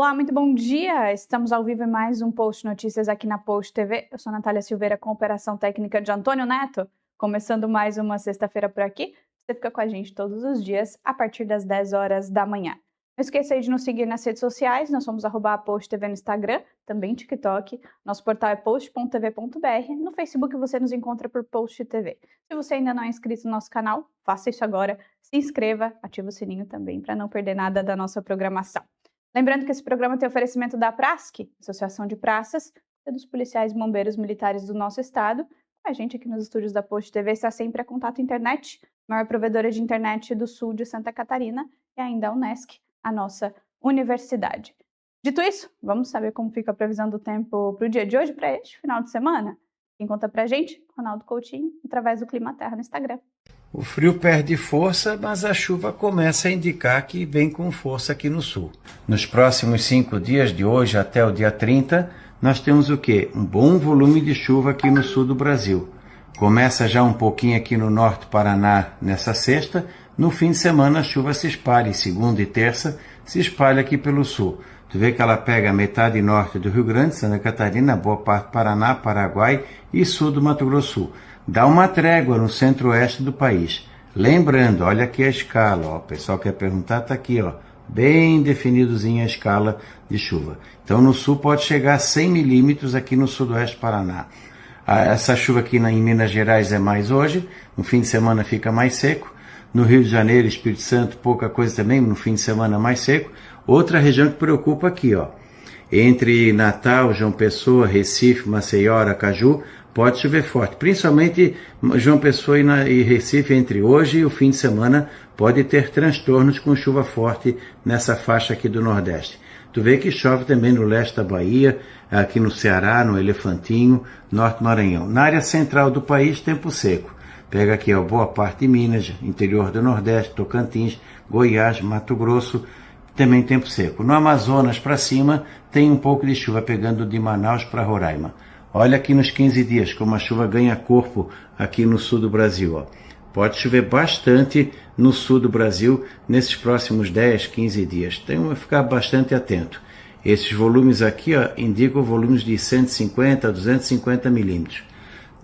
Olá, muito bom dia! Estamos ao vivo em mais um Post Notícias aqui na Post TV. Eu sou a Natália Silveira com operação técnica de Antônio Neto. Começando mais uma sexta-feira por aqui. Você fica com a gente todos os dias a partir das 10 horas da manhã. Não esqueça aí de nos seguir nas redes sociais. Nós somos @PostTV no Instagram, também TikTok. Nosso portal é post.tv.br. No Facebook você nos encontra por Post TV. Se você ainda não é inscrito no nosso canal, faça isso agora. Se inscreva, ative o sininho também para não perder nada da nossa programação. Lembrando que esse programa tem oferecimento da Prasc, Associação de Praças, e dos policiais e bombeiros militares do nosso estado. A gente aqui nos estúdios da Post TV está sempre a Contato Internet, maior provedora de internet do sul de Santa Catarina, e ainda a Unesc, a nossa universidade. Dito isso, vamos saber como fica a previsão do tempo para o dia de hoje, para este final de semana? Quem conta pra gente? Ronaldo Coutinho, através do Clima Terra no Instagram. O frio perde força, mas a chuva começa a indicar que vem com força aqui no sul. Nos próximos 5 dias, de hoje até o dia 30, nós temos o quê? Um bom volume de chuva aqui no sul do Brasil. Começa já um pouquinho aqui no norte do Paraná nessa sexta. No fim de semana a chuva se espalha, e segunda e terça se espalha aqui pelo sul. Tu vê que ela pega a metade norte do Rio Grande, Santa Catarina, boa parte do Paraná, Paraguai e sul do Mato Grosso do Sul. Dá uma trégua no centro-oeste do país. Lembrando, olha aqui a escala, ó, o pessoal quer perguntar, tá aqui, ó, bem definidozinha a escala de chuva. Então no sul pode chegar a 100 milímetros aqui no sudoeste do Paraná. Essa chuva aqui em Minas Gerais é mais hoje, no fim de semana fica mais seco. No Rio de Janeiro, Espírito Santo, pouca coisa também, no fim de semana mais seco. Outra região que preocupa aqui, ó, entre Natal, João Pessoa, Recife, Maceió, Aracaju, pode chover forte, principalmente João Pessoa e Recife entre hoje e o fim de semana pode ter transtornos com chuva forte nessa faixa aqui do Nordeste. Tu vê que chove também no leste da Bahia, aqui no Ceará, no Elefantinho, Norte do Maranhão. Na área central do país, tempo seco. Pega aqui, ó, boa parte de Minas, interior do Nordeste, Tocantins, Goiás, Mato Grosso, também tempo seco. No Amazonas para cima, tem um pouco de chuva pegando de Manaus para Roraima. Olha aqui nos 15 dias, como a chuva ganha corpo aqui no sul do Brasil. Ó. Pode chover bastante no sul do Brasil nesses próximos 10, 15 dias. Tem que ficar bastante atento. Esses volumes aqui, ó, indicam volumes de 150 a 250 milímetros.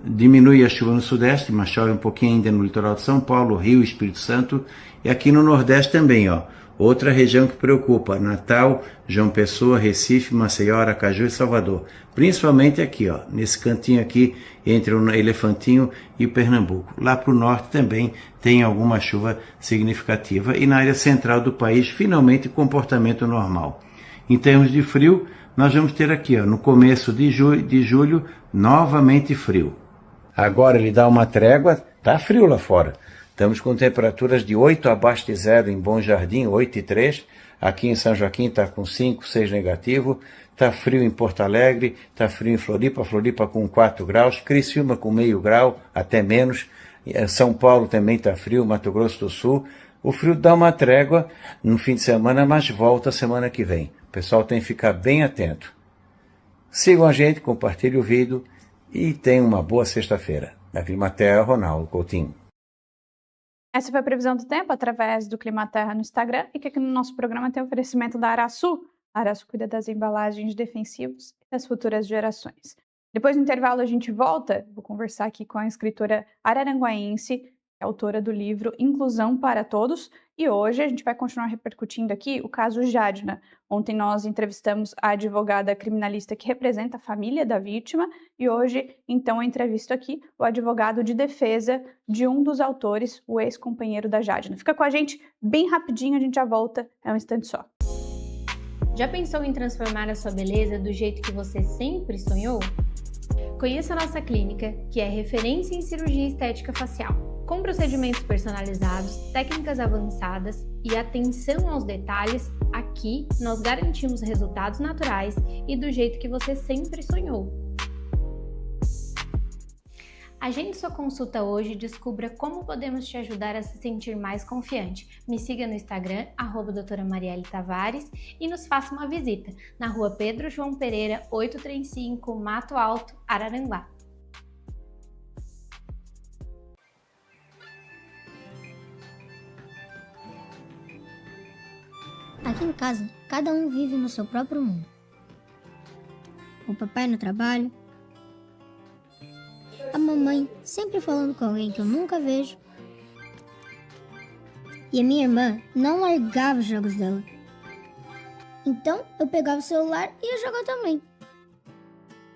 Diminui a chuva no sudeste, mas chove um pouquinho ainda no litoral de São Paulo, Rio, Espírito Santo. E aqui no nordeste também, ó. Outra região que preocupa, Natal, João Pessoa, Recife, Maceió, Aracaju e Salvador. Principalmente aqui, ó, nesse cantinho aqui, entre o Elefantinho e o Pernambuco. Lá para o norte também tem alguma chuva significativa. E na área central do país, finalmente, comportamento normal. Em termos de frio, nós vamos ter aqui, ó, no começo de julho, novamente frio. Agora ele dá uma trégua, tá frio lá fora. Estamos com temperaturas de 8 abaixo de zero em Bom Jardim, 8,3. Aqui em São Joaquim está com 5, 6 negativo. Está frio em Porto Alegre, está frio em Floripa, Floripa com 4 graus. Criciúma com meio grau, até menos. São Paulo também está frio, Mato Grosso do Sul. O frio dá uma trégua no fim de semana, mas volta semana que vem. O pessoal tem que ficar bem atento. Sigam a gente, compartilhem o vídeo e tenham uma boa sexta-feira. Na Climaterra, Ronaldo Coutinho. Essa foi a previsão do tempo através do Clima Terra no Instagram e que aqui no nosso programa tem oferecimento da Araçu. A Araçu cuida das embalagens defensivas e das futuras gerações. Depois do intervalo a gente volta, vou conversar aqui com a escritora araranguaense, autora do livro Inclusão para Todos, e hoje a gente vai continuar repercutindo aqui o caso Jadna. Ontem nós entrevistamos a advogada criminalista que representa a família da vítima e hoje, então, eu entrevisto aqui o advogado de defesa de um dos autores, o ex-companheiro da Jadna. Fica com a gente bem rapidinho, a gente já volta, é um instante só. Já pensou em transformar a sua beleza do jeito que você sempre sonhou? Conheça a nossa clínica, que é referência em cirurgia estética facial. Com procedimentos personalizados, técnicas avançadas e atenção aos detalhes, aqui nós garantimos resultados naturais e do jeito que você sempre sonhou. Agende sua consulta hoje e descubra como podemos te ajudar a se sentir mais confiante. Me siga no Instagram, @doutora Marielle Tavares, e nos faça uma visita na rua Pedro João Pereira, 835, Mato Alto, Araranguá. Aqui em casa, cada um vive no seu próprio mundo. O papai no trabalho, a mamãe sempre falando com alguém que eu nunca vejo, e a minha irmã não largava os jogos dela. Então eu pegava o celular e ia jogar também.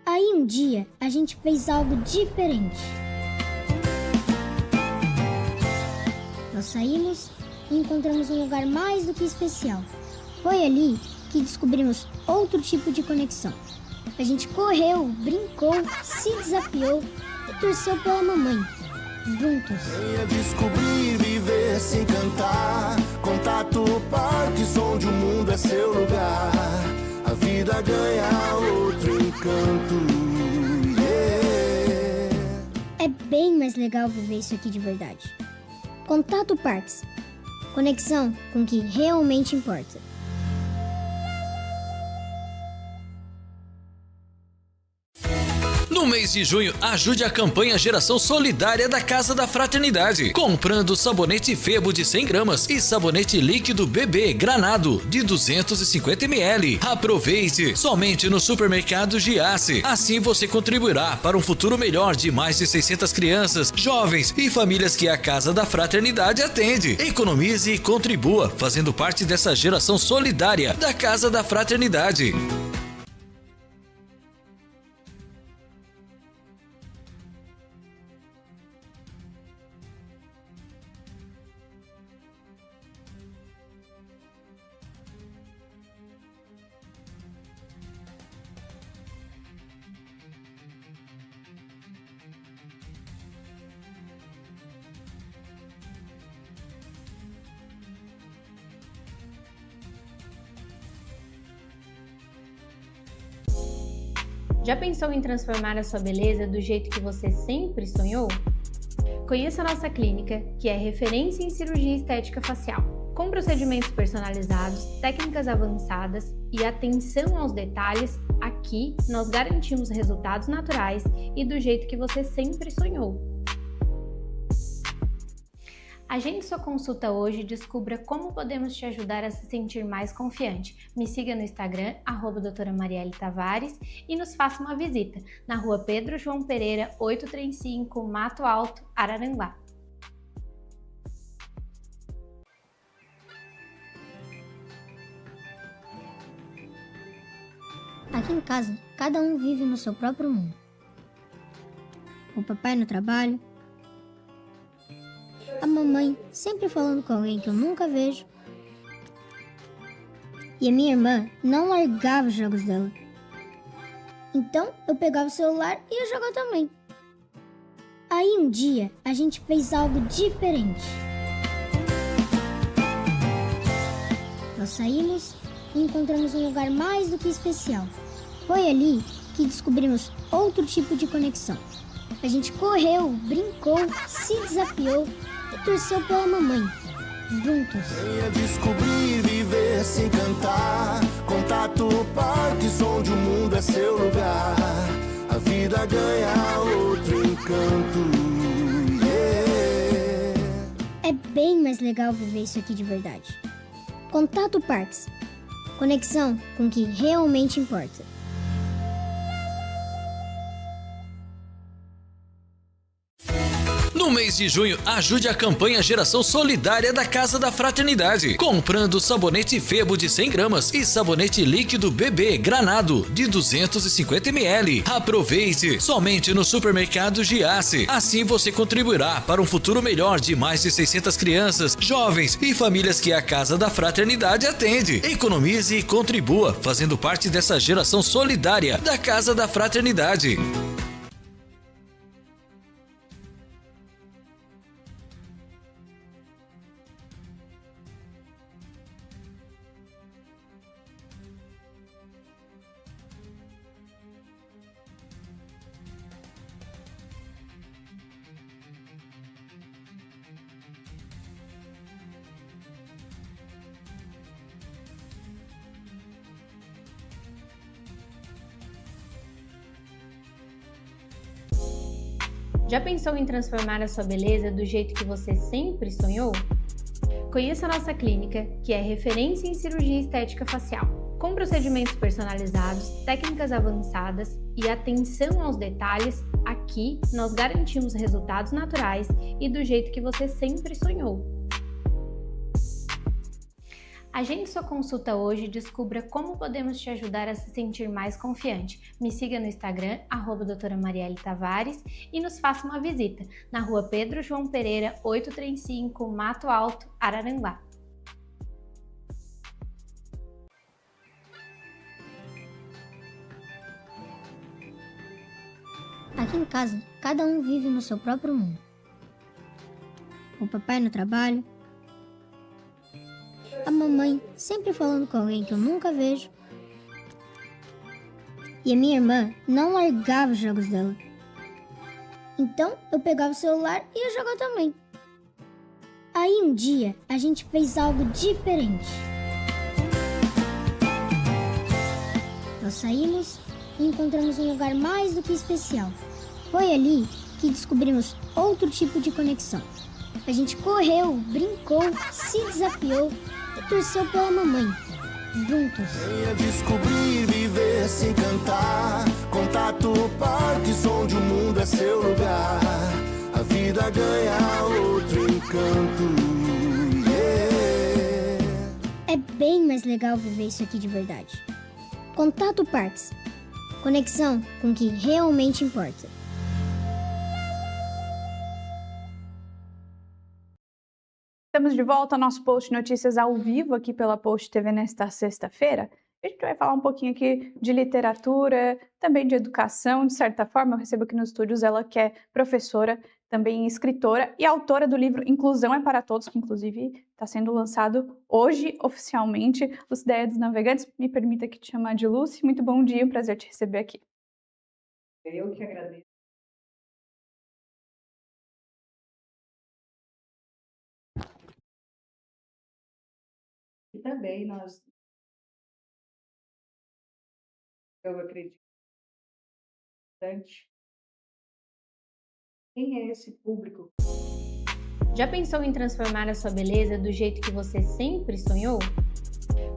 Aí um dia a gente fez algo diferente. Nós saímos e encontramos um lugar mais do que especial. Foi ali que descobrimos outro tipo de conexão. A gente correu, brincou, se desafiou e torceu pela mamãe. Juntos. Venha descobrir, viver, se encantar. Contato Parques, onde o mundo é seu lugar. A vida ganha outro encanto. Yeah. É bem mais legal viver isso aqui de verdade. Contato Parques. Conexão com o que realmente importa. No mês de junho, ajude a campanha Geração Solidária da Casa da Fraternidade, comprando sabonete Febo de 100 gramas e sabonete líquido bebê Granado de 250 ml. Aproveite somente no supermercado Giasse. Assim você contribuirá para um futuro melhor de mais de 600 crianças, jovens e famílias que a Casa da Fraternidade atende. Economize e contribua, fazendo parte dessa geração solidária da Casa da Fraternidade. Já pensou em transformar a sua beleza do jeito que você sempre sonhou? Conheça a nossa clínica, que é referência em cirurgia estética facial. Com procedimentos personalizados, técnicas avançadas e atenção aos detalhes, aqui nós garantimos resultados naturais e do jeito que você sempre sonhou. Agende sua consulta hoje e descubra como podemos te ajudar a se sentir mais confiante. Me siga no Instagram, @doutora Marielle Tavares, e nos faça uma visita na rua Pedro João Pereira, 835, Mato Alto, Araranguá. Aqui em casa, cada um vive no seu próprio mundo. O papai no trabalho, a mamãe sempre falando com alguém que eu nunca vejo, e a minha irmã não largava os jogos dela. Então eu pegava o celular e ia jogar também. Aí um dia a gente fez algo diferente. Nós saímos e encontramos um lugar mais do que especial. Foi ali que descobrimos outro tipo de conexão. A gente correu, brincou, se desafiou e torceu pela mamãe. Juntos. Venha descobrir, viver, se encantar. Contato Parques, onde o mundo é seu lugar. A vida ganha outro encanto. Yeah. É bem mais legal viver isso aqui de verdade. Contato Parques. Conexão com o que realmente importa. No mês de junho, ajude a campanha Geração Solidária da Casa da Fraternidade, comprando sabonete Febo de 100 gramas e sabonete líquido bebê Granado de 250 ml. Aproveite somente no supermercado Giasse. Assim você contribuirá para um futuro melhor de mais de 600 crianças, jovens e famílias que a Casa da Fraternidade atende. Economize e contribua, fazendo parte dessa geração solidária da Casa da Fraternidade. Já pensou em transformar a sua beleza do jeito que você sempre sonhou? Conheça a nossa clínica, que é referência em cirurgia estética facial, com procedimentos personalizados, técnicas avançadas e atenção aos detalhes. Aqui nós garantimos resultados naturais e do jeito que você sempre sonhou. Agende sua consulta hoje e descubra como podemos te ajudar a se sentir mais confiante. Me siga no Instagram, @doutora Marielle Tavares, e nos faça uma visita na rua Pedro João Pereira, 835, Mato Alto, Araranguá. Aqui em casa, cada um vive no seu próprio mundo. O papai no trabalho, a mamãe sempre falando com alguém que eu nunca vejo, e a minha irmã não largava os jogos dela. Então eu pegava o celular e ia jogar também. Aí um dia a gente fez algo diferente. Nós saímos e encontramos um lugar mais do que especial. Foi ali que descobrimos outro tipo de conexão. A gente correu, brincou, se desafiou e torceu pela mamãe. Juntos. Venha descobrir, viver, se encantar. Contato Parkinson, onde o mundo é seu lugar. A vida ganha outro encanto. Yeah. É bem mais legal viver isso aqui de verdade. Contato Parks. Conexão com o que realmente importa. Estamos de volta ao nosso Post Notícias ao vivo aqui pela Post TV nesta sexta-feira. A gente vai falar um pouquinho aqui de literatura, também de educação, de certa forma. Eu recebo aqui nos estúdios ela que é professora, também escritora e autora do livro Inclusão é para Todos, que inclusive está sendo lançado hoje oficialmente. Lucidéia dos Navegantes, me permita que te chamar de Lucy. Muito bom dia, um prazer te receber aqui. Eu que agradeço. E também eu acredito bastante. Quem é esse público? Já pensou em transformar a sua beleza do jeito que você sempre sonhou?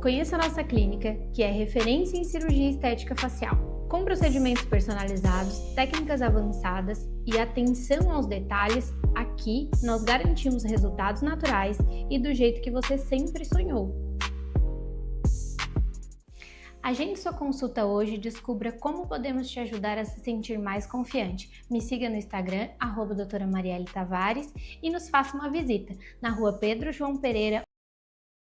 Conheça a nossa clínica, que é referência em cirurgia estética facial, com procedimentos personalizados, técnicas avançadas e atenção aos detalhes. Aqui nós garantimos resultados naturais e do jeito que você sempre sonhou. Agende sua consulta hoje e descubra como podemos te ajudar a se sentir mais confiante. Me siga no Instagram, @doutora Marielle Tavares, e nos faça uma visita na rua Pedro João Pereira.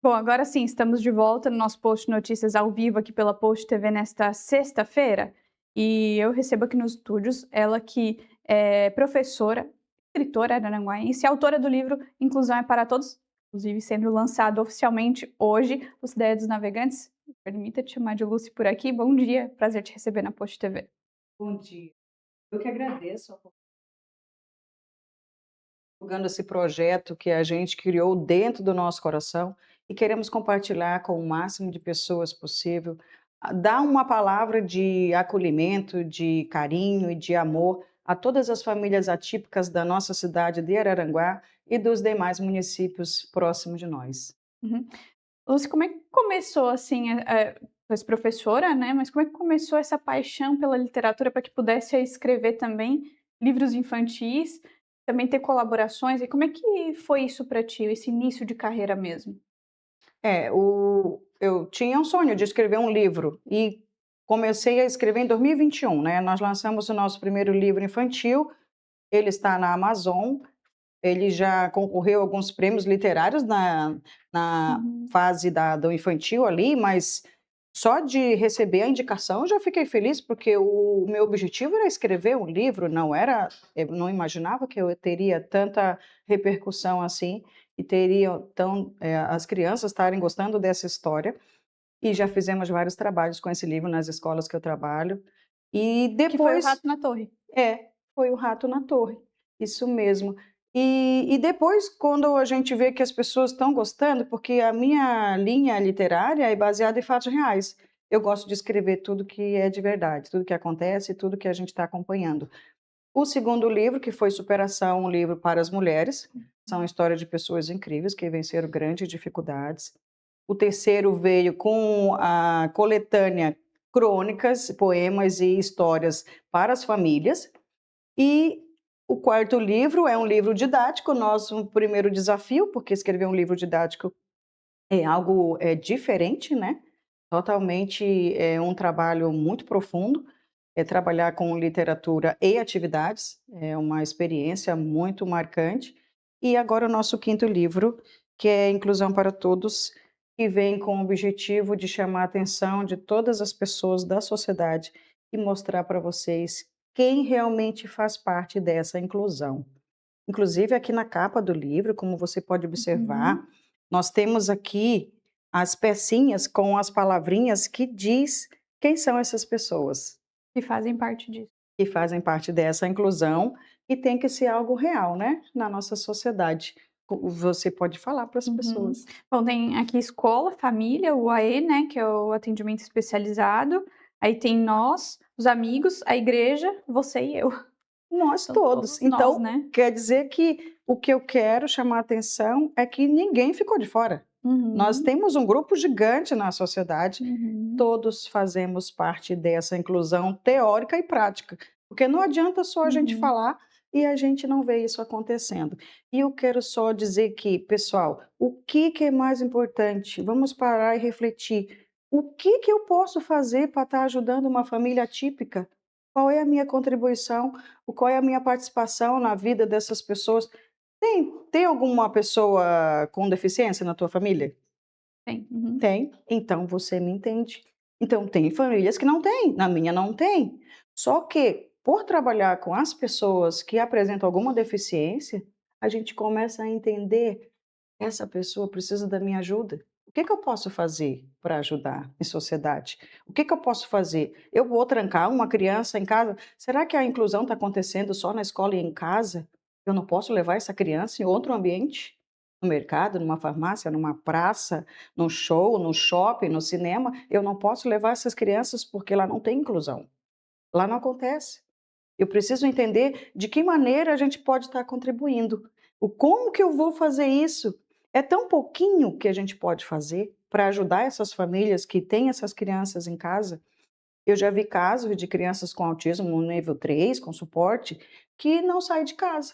Bom, agora sim, estamos de volta no nosso Post Notícias ao vivo aqui pela Post TV nesta sexta-feira. E eu recebo aqui nos estúdios ela que é professora, escritora araranguaense, autora do livro Inclusão é para Todos, inclusive sendo lançado oficialmente hoje. Lucidéia dos Navegantes, permita te chamar de Lucy por aqui. Bom dia, prazer te receber na Post TV. Bom dia. Eu que agradeço a divulgando esse projeto que a gente criou dentro do nosso coração e queremos compartilhar com o máximo de pessoas possível, dar uma palavra de acolhimento, de carinho e de amor a todas as famílias atípicas da nossa cidade de Araranguá e dos demais municípios próximos de nós. Uhum. Lucy, como é que começou assim, você é professora, né? Mas como é que começou essa paixão pela literatura para que pudesse escrever também livros infantis, também ter colaborações? E como é que foi isso para ti, esse início de carreira mesmo? Eu tinha um sonho de escrever um livro e comecei a escrever em 2021, né? Nós lançamos o nosso primeiro livro infantil, ele está na Amazon, ele já concorreu a alguns prêmios literários na fase do infantil ali, mas só de receber a indicação eu já fiquei feliz, porque o meu objetivo era escrever um livro, eu não imaginava que eu teria tanta repercussão assim, e as crianças estarem gostando dessa história, e já fizemos vários trabalhos com esse livro nas escolas que eu trabalho. E Que foi o depois... Rato na Torre. Foi o Rato na Torre, isso mesmo. E depois, quando a gente vê que as pessoas estão gostando, porque a minha linha literária é baseada em fatos reais. Eu gosto de escrever tudo que é de verdade, tudo que acontece, tudo que a gente está acompanhando. O segundo livro, que foi Superação, um livro para as mulheres, são histórias de pessoas incríveis que venceram grandes dificuldades. O terceiro veio com a coletânea Crônicas, Poemas e Histórias para as Famílias. E o quarto livro é um livro didático, nosso primeiro desafio, porque escrever um livro didático é algo diferente, né? Totalmente um trabalho muito profundo. É trabalhar com literatura e atividades, é uma experiência muito marcante. E agora o nosso quinto livro, que é Inclusão para Todos, que vem com o objetivo de chamar a atenção de todas as pessoas da sociedade e mostrar para vocês quem realmente faz parte dessa inclusão. Inclusive, aqui na capa do livro, como você pode observar, nós temos aqui as pecinhas com as palavrinhas que diz quem são essas pessoas Que fazem parte disso. que fazem parte dessa inclusão e tem que ser algo real, né, na nossa sociedade. Você pode falar para as pessoas. Bom, tem aqui escola, família, o AE, né, que é o atendimento especializado. Aí tem nós, os amigos, a igreja, você e eu. Nós São todos. todos Então, nós, né? quer dizer que o que eu quero chamar a atenção é que ninguém ficou de fora. Nós temos um grupo gigante na sociedade, todos fazemos parte dessa inclusão teórica e prática, porque não adianta só a gente falar e a gente não vê isso acontecendo. E eu quero só dizer que, pessoal, o que é mais importante? Vamos parar e refletir. O que eu posso fazer para estar ajudando uma família atípica? Qual é a minha contribuição? Qual é a minha participação na vida dessas pessoas? Tem alguma pessoa com deficiência na tua família? Tem. Tem. Então você me entende. Então tem famílias que não têm, na minha não tem. Só que, por trabalhar com as pessoas que apresentam alguma deficiência, a gente começa a entender, essa pessoa precisa da minha ajuda. O que eu posso fazer para ajudar em sociedade? O que eu posso fazer? Eu vou trancar uma criança em casa? Será que a inclusão está acontecendo só na escola e em casa? Eu não posso levar essa criança em outro ambiente? No mercado, numa farmácia, numa praça, num show, no shopping, no cinema? Eu não posso levar essas crianças porque lá não tem inclusão. Lá não acontece. Eu preciso entender de que maneira a gente pode estar contribuindo. Como que eu vou fazer isso? É tão pouquinho que a gente pode fazer para ajudar essas famílias que têm essas crianças em casa. Eu já vi casos de crianças com autismo no nível 3, com suporte, que não saem de casa,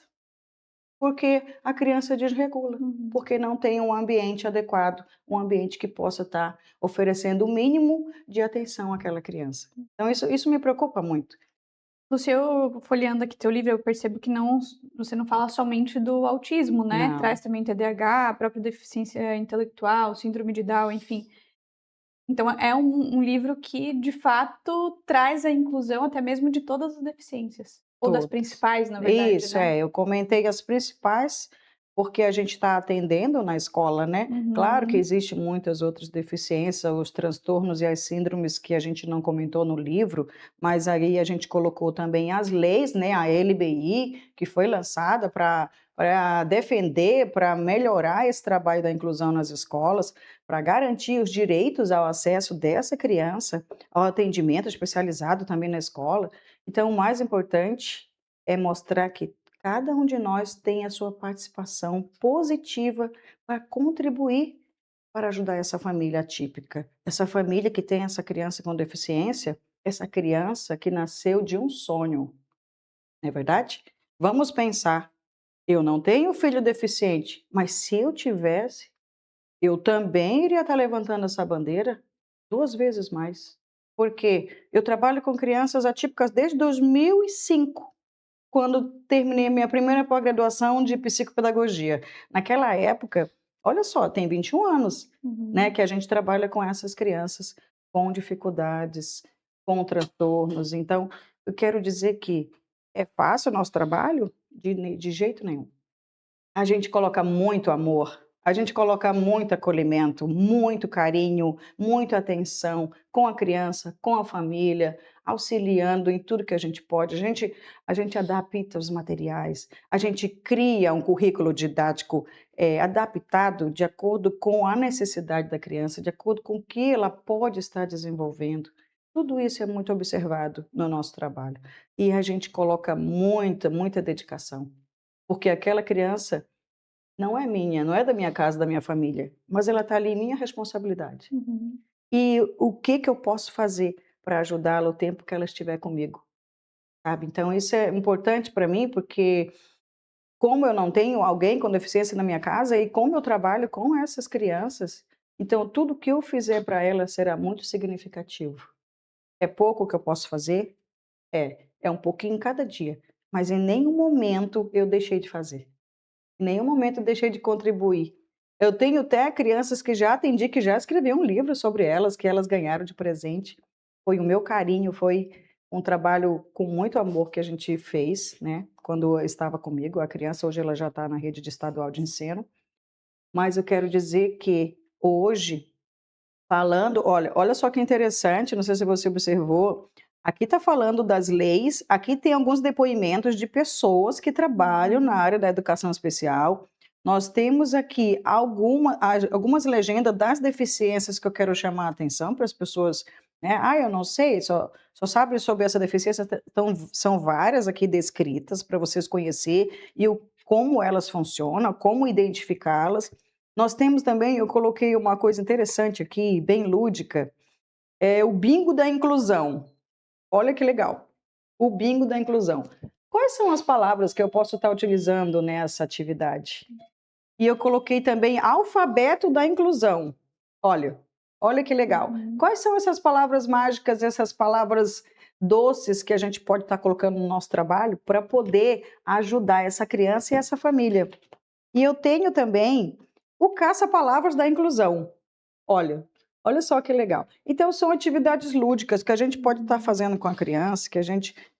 porque a criança desregula, porque não tem um ambiente adequado, um ambiente que possa estar oferecendo o mínimo de atenção àquela criança. Então isso me preocupa muito. Lúcia, eu folheando aqui teu livro, eu percebo que você não fala somente do autismo, né? Não. Traz também TDAH, a própria deficiência intelectual, síndrome de Down, enfim. Então é um livro que, de fato, traz a inclusão até mesmo de todas as deficiências. Ou das Todas. principais, na verdade, Isso, né? eu comentei as principais, porque a gente está atendendo na escola, né? Claro que existem muitas outras deficiências, os transtornos e as síndromes que a gente não comentou no livro, mas aí a gente colocou também as leis, né? A LBI, que foi lançada para defender, para melhorar esse trabalho da inclusão nas escolas, para garantir os direitos ao acesso dessa criança, ao atendimento especializado também na escola. Então, o mais importante é mostrar que cada um de nós tem a sua participação positiva para contribuir para ajudar essa família atípica, essa família que tem essa criança com deficiência, essa criança que nasceu de um sonho, não é verdade? Vamos pensar, eu não tenho filho deficiente, mas se eu tivesse, eu também iria estar levantando essa bandeira 2 vezes mais. Porque eu trabalho com crianças atípicas desde 2005, quando terminei a minha primeira pós-graduação de psicopedagogia. Naquela época, olha só, tem 21 anos, né, que a gente trabalha com essas crianças com dificuldades, com transtornos. Então, eu quero dizer que é fácil o nosso trabalho? De jeito nenhum. A gente coloca muito amor, a gente coloca muito acolhimento, muito carinho, muita atenção com a criança, com a família, auxiliando em tudo que a gente pode. A gente adapta os materiais, a gente cria um currículo didático adaptado de acordo com a necessidade da criança, de acordo com o que ela pode estar desenvolvendo. Tudo isso é muito observado no nosso trabalho. E a gente coloca muita, muita dedicação, porque aquela criança não é minha, não é da minha casa, da minha família, mas ela está ali em minha responsabilidade. Uhum. E o que que eu posso fazer para ajudá-la o tempo que ela estiver comigo, sabe? Então isso é importante para mim, porque como eu não tenho alguém com deficiência na minha casa e como eu trabalho com essas crianças, então tudo que eu fizer para elas será muito significativo. É pouco que eu posso fazer? É um pouquinho cada dia, mas em nenhum momento eu deixei de fazer. Em nenhum momento eu deixei de contribuir. Eu tenho até crianças que já atendi, que já escrevi um livro sobre elas, que elas ganharam de presente. Foi o meu carinho, foi um trabalho com muito amor que a gente fez, né, quando estava comigo. A criança hoje ela já está na rede de estadual de ensino, mas eu quero dizer que hoje, falando, olha só que interessante, não sei se você observou, aqui está falando das leis, aqui tem alguns depoimentos de pessoas que trabalham na área da educação especial. Nós temos aqui algumas legendas das deficiências que eu quero chamar a atenção para as pessoas, né? Ah, eu não sei, só sabe sobre essa deficiência, então, são várias aqui descritas para vocês conhecer como elas funcionam, como identificá-las. Nós temos também, eu coloquei uma coisa interessante aqui, bem lúdica, é o bingo da inclusão. Olha que legal, o bingo da inclusão. Quais são as palavras que eu posso estar utilizando nessa atividade? E eu coloquei também alfabeto da inclusão. Olha que legal. Uhum. Quais são essas palavras mágicas, essas palavras doces que a gente pode estar colocando no nosso trabalho para poder ajudar essa criança e essa família? E eu tenho também o caça-palavras da inclusão. Olha só que legal. Então são atividades lúdicas que a gente pode estar fazendo com a criança,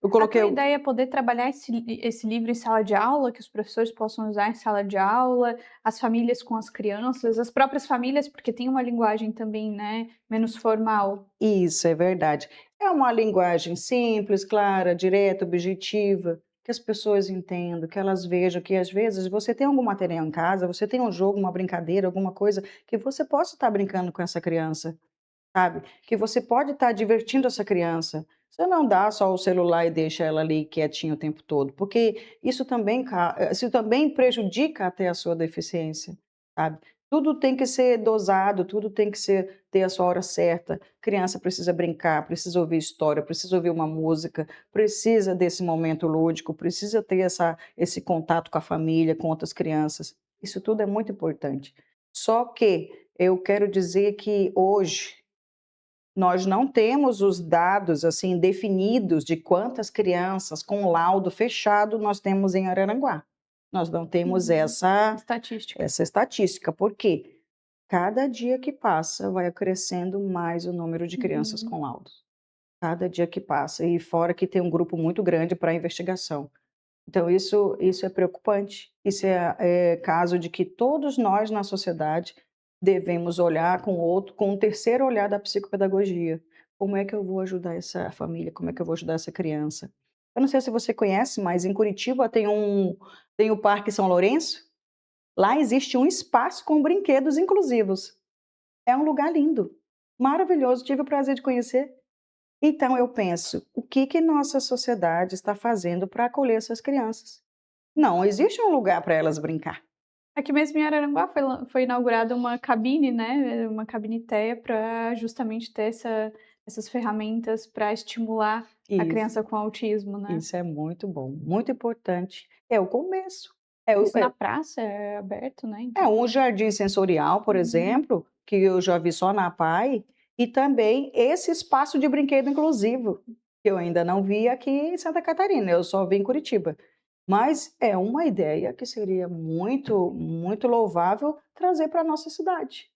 eu A coloquei tua ideia é poder trabalhar esse livro em sala de aula, que os professores possam usar em sala de aula, as famílias com as crianças, as próprias famílias, porque tem uma linguagem também, né, menos formal. Isso, é verdade. É uma linguagem simples, clara, direta, objetiva, que as pessoas entendam, que elas vejam que às vezes você tem algum material em casa, você tem um jogo, uma brincadeira, alguma coisa que você possa estar brincando com essa criança, sabe? Que você pode estar divertindo essa criança. Você não dá só o celular e deixa ela ali quietinha o tempo todo, porque isso também prejudica até a sua deficiência, sabe? Tudo tem que ser dosado, tudo tem que ter a sua hora certa. Criança precisa brincar, precisa ouvir história, precisa ouvir uma música, precisa desse momento lúdico, precisa ter esse contato com a família, com outras crianças. Isso tudo é muito importante. Só que eu quero dizer que hoje nós não temos os dados assim definidos de quantas crianças com laudo fechado nós temos em Araranguá. Nós não temos Uhum. essa Estatística. estatística, porque cada dia que passa vai crescendo mais o número de crianças Uhum. com laudos. Cada dia que passa. E fora que tem um grupo muito grande para investigação. Então, isso é preocupante. Isso é caso de que todos nós na sociedade devemos olhar com um terceiro olhar da psicopedagogia. Como é que eu vou ajudar essa família? Como é que eu vou ajudar essa criança? Eu não sei se você conhece, mas em Curitiba tem o Parque São Lourenço. Lá existe um espaço com brinquedos inclusivos. É um lugar lindo, maravilhoso. Tive o prazer de conhecer. Então eu penso, o que que nossa sociedade está fazendo para acolher essas crianças? Não existe um lugar para elas brincar. Aqui mesmo em Araranguá foi inaugurada uma cabine, né, uma cabine TEA para justamente ter essas ferramentas para estimular a Isso, criança com autismo, né. isso é muito bom, muito importante. É o começo. É, o- Isso é, na praça é aberto, né, é então um jardim sensorial, por uhum. exemplo, que eu já vi só na PAI, e também esse espaço de brinquedo inclusivo, que eu ainda não vi aqui em Santa Catarina, eu só vi em Curitiba. Mas é uma ideia que seria muito, muito louvável trazer para a nossa cidade.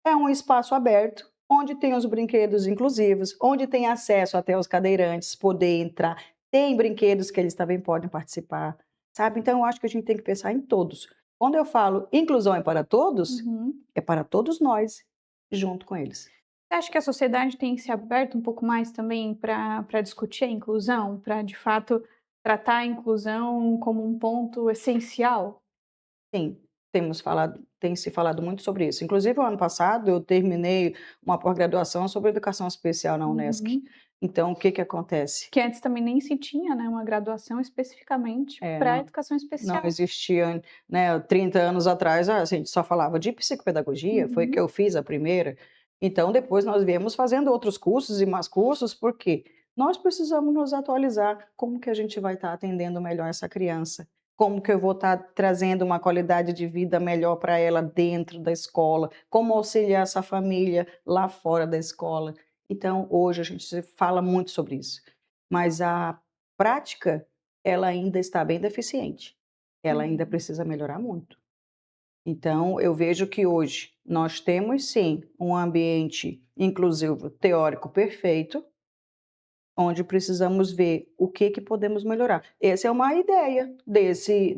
É um espaço aberto, onde tem os brinquedos inclusivos, onde tem acesso até os cadeirantes, poder entrar. Tem brinquedos que eles também podem participar, sabe? Então, eu acho que a gente tem que pensar em todos. Quando eu falo inclusão Uhum. é para todos nós, junto com eles. Você acha que a sociedade tem se aberto um pouco mais também para discutir a inclusão, para de fato tratar a inclusão como um ponto essencial? Sim, Tem se falado muito sobre isso. Inclusive, o ano passado, eu terminei uma pós-graduação sobre educação especial na Unesc. Uhum. Então, o que que acontece? Que antes também nem se tinha, né, uma graduação especificamente para Não, educação especial. não existia, né, 30 anos atrás, a gente só falava de psicopedagogia, foi que Uhum. eu fiz a primeira. Então, depois nós viemos fazendo outros cursos e mais cursos, porque nós precisamos nos atualizar. Como que a gente vai estar atendendo melhor essa criança? Como que eu vou estar trazendo uma qualidade de vida melhor para ela dentro da escola? Como auxiliar essa família lá fora da escola? Então, hoje a gente fala muito sobre isso. Mas a prática, ela ainda está bem deficiente. Ela ainda Uhum. precisa melhorar muito. Então, eu vejo que hoje nós temos sim um ambiente inclusivo teórico perfeito, onde precisamos ver o que podemos melhorar. Essa é uma ideia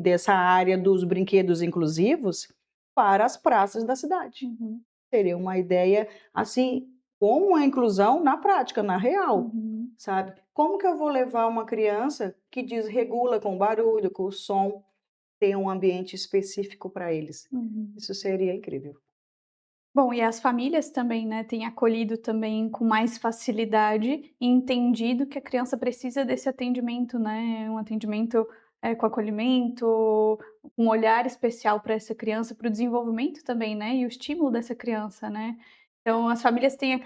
dessa área dos brinquedos inclusivos para as praças da cidade. Uhum. Seria uma ideia assim, como a inclusão na prática, na real, Uhum. sabe? Como que eu vou levar uma criança que desregula com o barulho, com o som, ter um ambiente específico para eles? Uhum. Isso seria incrível. Bom, e as famílias também, né, têm acolhido também com mais facilidade e entendido que a criança precisa desse atendimento, né, um atendimento, com acolhimento, um olhar especial para essa criança, para o desenvolvimento também, né, e o estímulo dessa criança, né. Então as famílias têm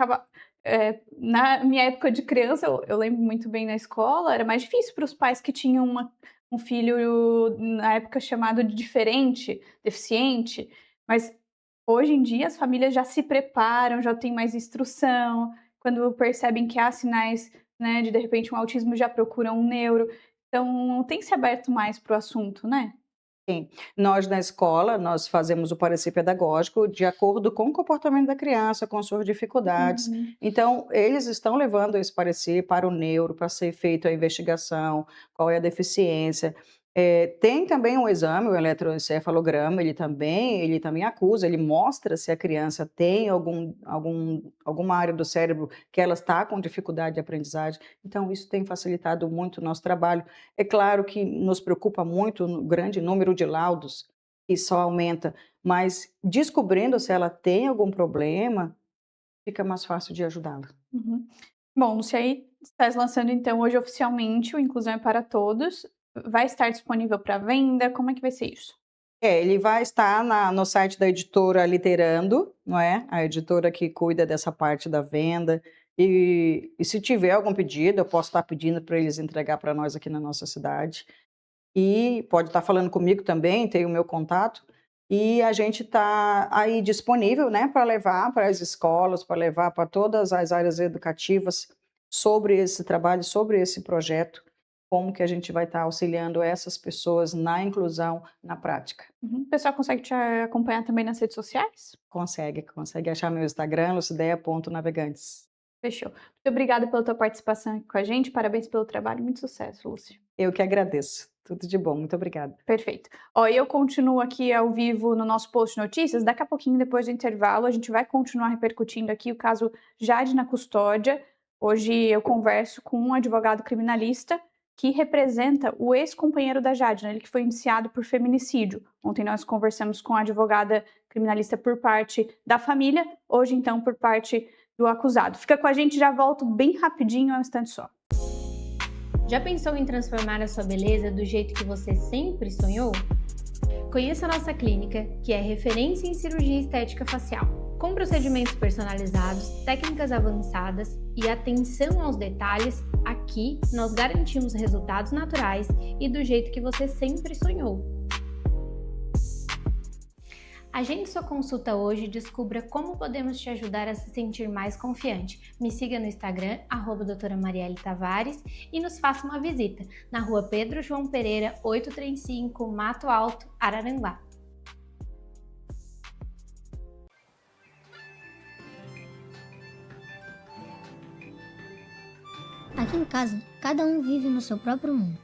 na minha época de criança, eu lembro muito bem na escola, era mais difícil para os pais que tinham um filho, na época, chamado de diferente, deficiente, mas hoje em dia as famílias já se preparam, já têm mais instrução, quando percebem que há sinais, né, de repente um autismo já procuram um neuro, então tem se aberto mais para o assunto, né? Sim, nós na escola, nós fazemos o parecer pedagógico de acordo com o comportamento da criança, com suas dificuldades. Uhum. Então, eles estão levando esse parecer para o neuro, para ser feita a investigação, qual é a deficiência. Tem também um exame, o eletroencefalograma, ele também acusa, ele mostra se a criança tem alguma área do cérebro que ela está com dificuldade de aprendizagem. Então, isso tem facilitado muito o nosso trabalho. É claro que nos preocupa muito o grande número de laudos, que só aumenta, mas descobrindo se ela tem algum problema, fica mais fácil de ajudá-la. Uhum. Bom, Lúcia, aí estás lançando então hoje oficialmente o Inclusão é para Todos. Vai estar disponível para venda? Como é que vai ser isso? Ele vai estar no site da editora Literando, não é? A editora que cuida dessa parte da venda. E se tiver algum pedido, eu posso estar pedindo para eles entregar para nós aqui na nossa cidade. E pode estar falando comigo também, tem o meu contato. E a gente está aí disponível, né, para levar para as escolas, para levar para todas as áreas educativas sobre esse trabalho, sobre esse projeto, como que a gente vai estar auxiliando essas pessoas na inclusão na prática. Uhum. O pessoal consegue te acompanhar também nas redes sociais? Consegue achar meu Instagram, lucideia.navegantes. Fechou. Muito obrigada pela tua participação aqui com a gente. Parabéns pelo trabalho. Muito sucesso, Lúcia. Eu que agradeço. Tudo de bom, muito obrigada. Perfeito. Ó, eu continuo aqui ao vivo no nosso post notícias. Daqui a pouquinho, depois do intervalo, a gente vai continuar repercutindo aqui o caso Jade na custódia. Hoje eu converso com um advogado criminalista que representa o ex-companheiro da Jade, né, ele que foi indiciado por feminicídio. Ontem nós conversamos com a advogada criminalista por parte da família, hoje então por parte do acusado. Fica com a gente, já volto bem rapidinho, é um instante só. Já pensou em transformar a sua beleza do jeito que você sempre sonhou? Conheça a nossa clínica, que é referência em cirurgia estética facial. Com procedimentos personalizados, técnicas avançadas e atenção aos detalhes, aqui nós garantimos resultados naturais e do jeito que você sempre sonhou. Agende sua consulta hoje e descubra como podemos te ajudar a se sentir mais confiante. Me siga no Instagram, @doutora Marielle Tavares, e nos faça uma visita na rua Pedro João Pereira, 835, Mato Alto, Araranguá. Aqui em casa, cada um vive no seu próprio mundo.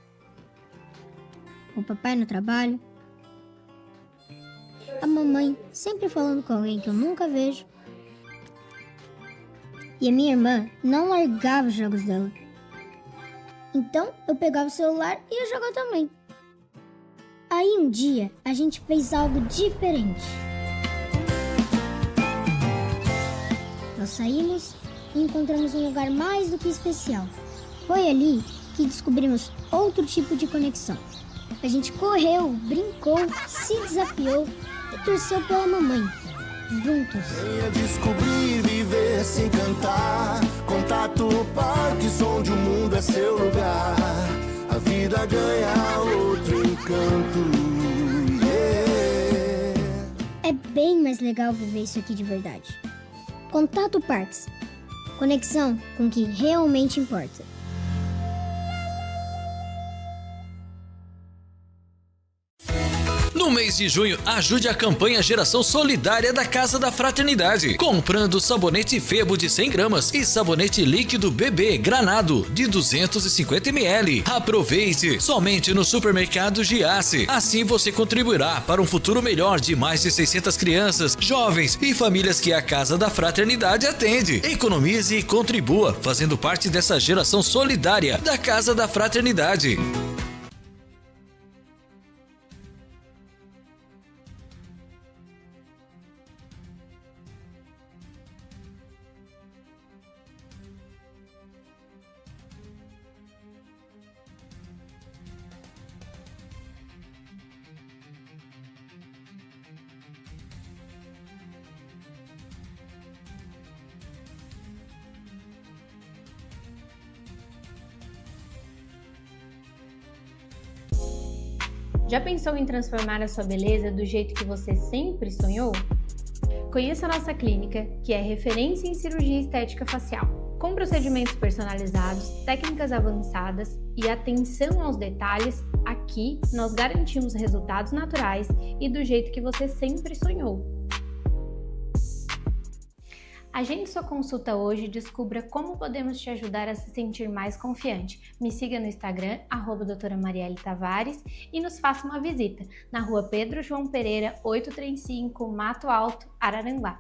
O papai no trabalho, a mamãe sempre falando com alguém que eu nunca vejo, e a minha irmã não largava os jogos dela. Então eu pegava o celular e ia jogar também. Aí um dia a gente fez algo diferente. Nós saímos e encontramos um lugar mais do que especial. Foi ali que descobrimos outro tipo de conexão. A gente correu, brincou, se desafiou e torceu pela mamãe. Juntos. Venha descobrir, viver, se encantar. Contato Parkinson, onde o mundo é seu lugar. A vida ganha outro encanto. Yeah. É bem mais legal viver isso aqui de verdade. Contato Parks. Conexão com o que realmente importa. No mês de junho, ajude a campanha Geração Solidária da Casa da Fraternidade, comprando sabonete Febo de 100 gramas e sabonete líquido bebê Granado de 250 ml. Aproveite somente no supermercado Giasse. Assim você contribuirá para um futuro melhor de mais de 600 crianças, jovens e famílias que a Casa da Fraternidade atende. Economize e contribua, fazendo parte dessa geração solidária da Casa da Fraternidade. Já pensou em transformar a sua beleza do jeito que você sempre sonhou? Conheça a nossa clínica, que é referência em cirurgia estética facial, com procedimentos personalizados, técnicas avançadas e atenção aos detalhes. Aqui nós garantimos resultados naturais e do jeito que você sempre sonhou. Agende sua consulta hoje e descubra como podemos te ajudar a se sentir mais confiante. Me siga no Instagram, @doutora Marielle Tavares, e nos faça uma visita na rua Pedro João Pereira, 835, Mato Alto, Araranguá.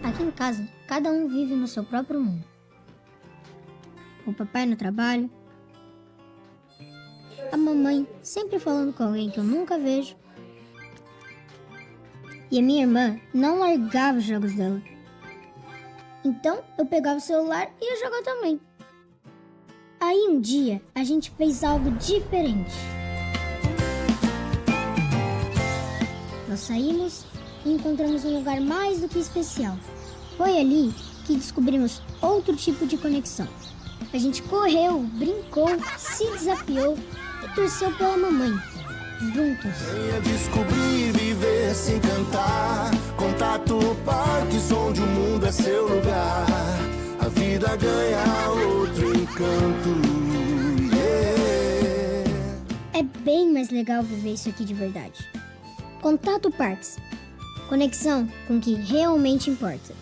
Aqui em casa, cada um vive no seu próprio mundo. O papai no trabalho, a mamãe sempre falando com alguém que eu nunca vejo, e a minha irmã não largava os jogos dela. Então eu pegava o celular e ia jogar também. Aí um dia a gente fez algo diferente. Nós saímos e encontramos um lugar mais do que especial. Foi ali que descobrimos outro tipo de conexão. A gente correu, brincou, se desafiou e torceu pela mamãe. Juntos. Venha descobrir, viver, se encantar. Contato Parkinson, onde o mundo é seu lugar. A vida ganha outro encanto. Yeah. É bem mais legal viver isso aqui de verdade. Contato Parks. Conexão com o que realmente importa.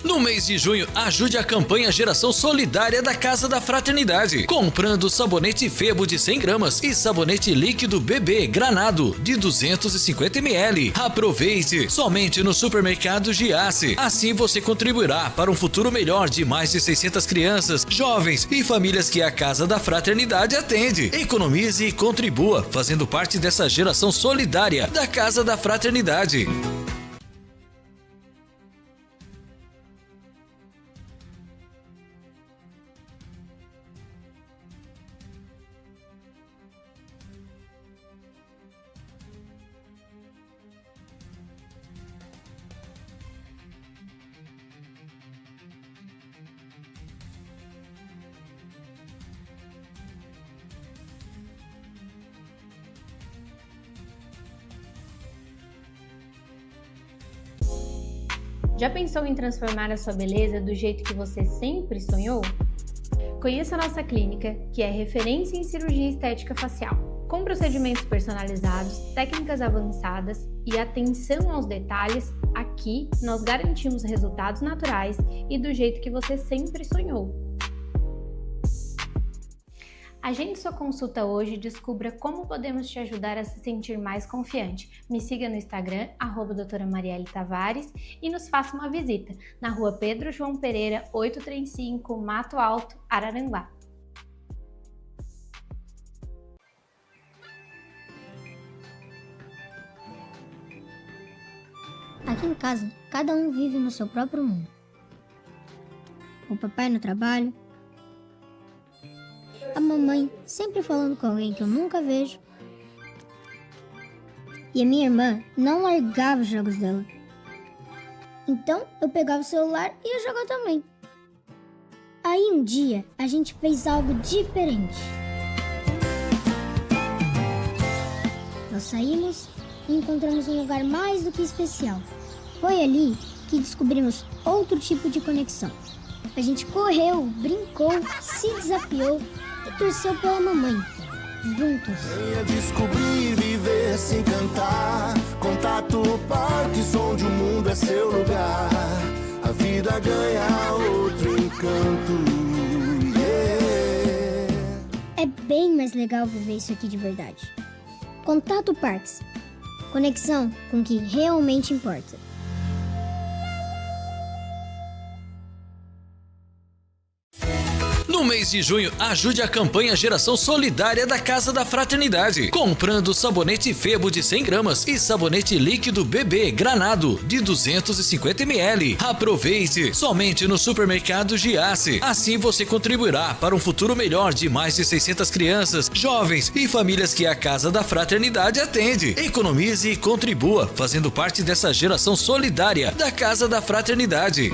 No mês de junho, ajude a campanha Geração Solidária da Casa da Fraternidade, comprando sabonete Febo de 100 gramas e sabonete líquido bebê Granado de 250 ml. Aproveite somente no supermercado Giasse. Assim você contribuirá para um futuro melhor de mais de 600 crianças, jovens e famílias que a Casa da Fraternidade atende. Economize e contribua, fazendo parte dessa geração solidária da Casa da Fraternidade. Já pensou em transformar a sua beleza do jeito que você sempre sonhou? Conheça a nossa clínica, que é referência em cirurgia estética facial, com procedimentos personalizados, técnicas avançadas e atenção aos detalhes. Aqui nós garantimos resultados naturais e do jeito que você sempre sonhou. Agende sua consulta hoje e descubra como podemos te ajudar a se sentir mais confiante. Me siga no Instagram, @doutora Marielle Tavares, e nos faça uma visita na rua Pedro João Pereira, 835, Mato Alto, Araranguá. Aqui em casa, cada um vive no seu próprio mundo. O papai no trabalho, a mamãe sempre falando com alguém que eu nunca vejo, e a minha irmã não largava os jogos dela. Então eu pegava o celular e ia jogar também. Aí um dia a gente fez algo diferente. Nós saímos e encontramos um lugar mais do que especial. Foi ali que descobrimos outro tipo de conexão. A gente correu, brincou, se desafiou e torceu pela mamãe. Juntos. Venha descobrir, viver, se encantar. Contato Parkinson, onde o mundo é seu lugar. A vida ganha outro encanto. Yeah. É bem mais legal viver isso aqui de verdade. Contato Parks. Conexão com o que realmente importa. No mês de junho, ajude a campanha Geração Solidária da Casa da Fraternidade, comprando sabonete Febo de 100 gramas e sabonete líquido bebê Granado de 250 ml. Aproveite! Somente no supermercado Giasse. Assim você contribuirá para um futuro melhor de mais de 600 crianças, jovens e famílias que a Casa da Fraternidade atende. Economize e contribua, fazendo parte dessa geração solidária da Casa da Fraternidade.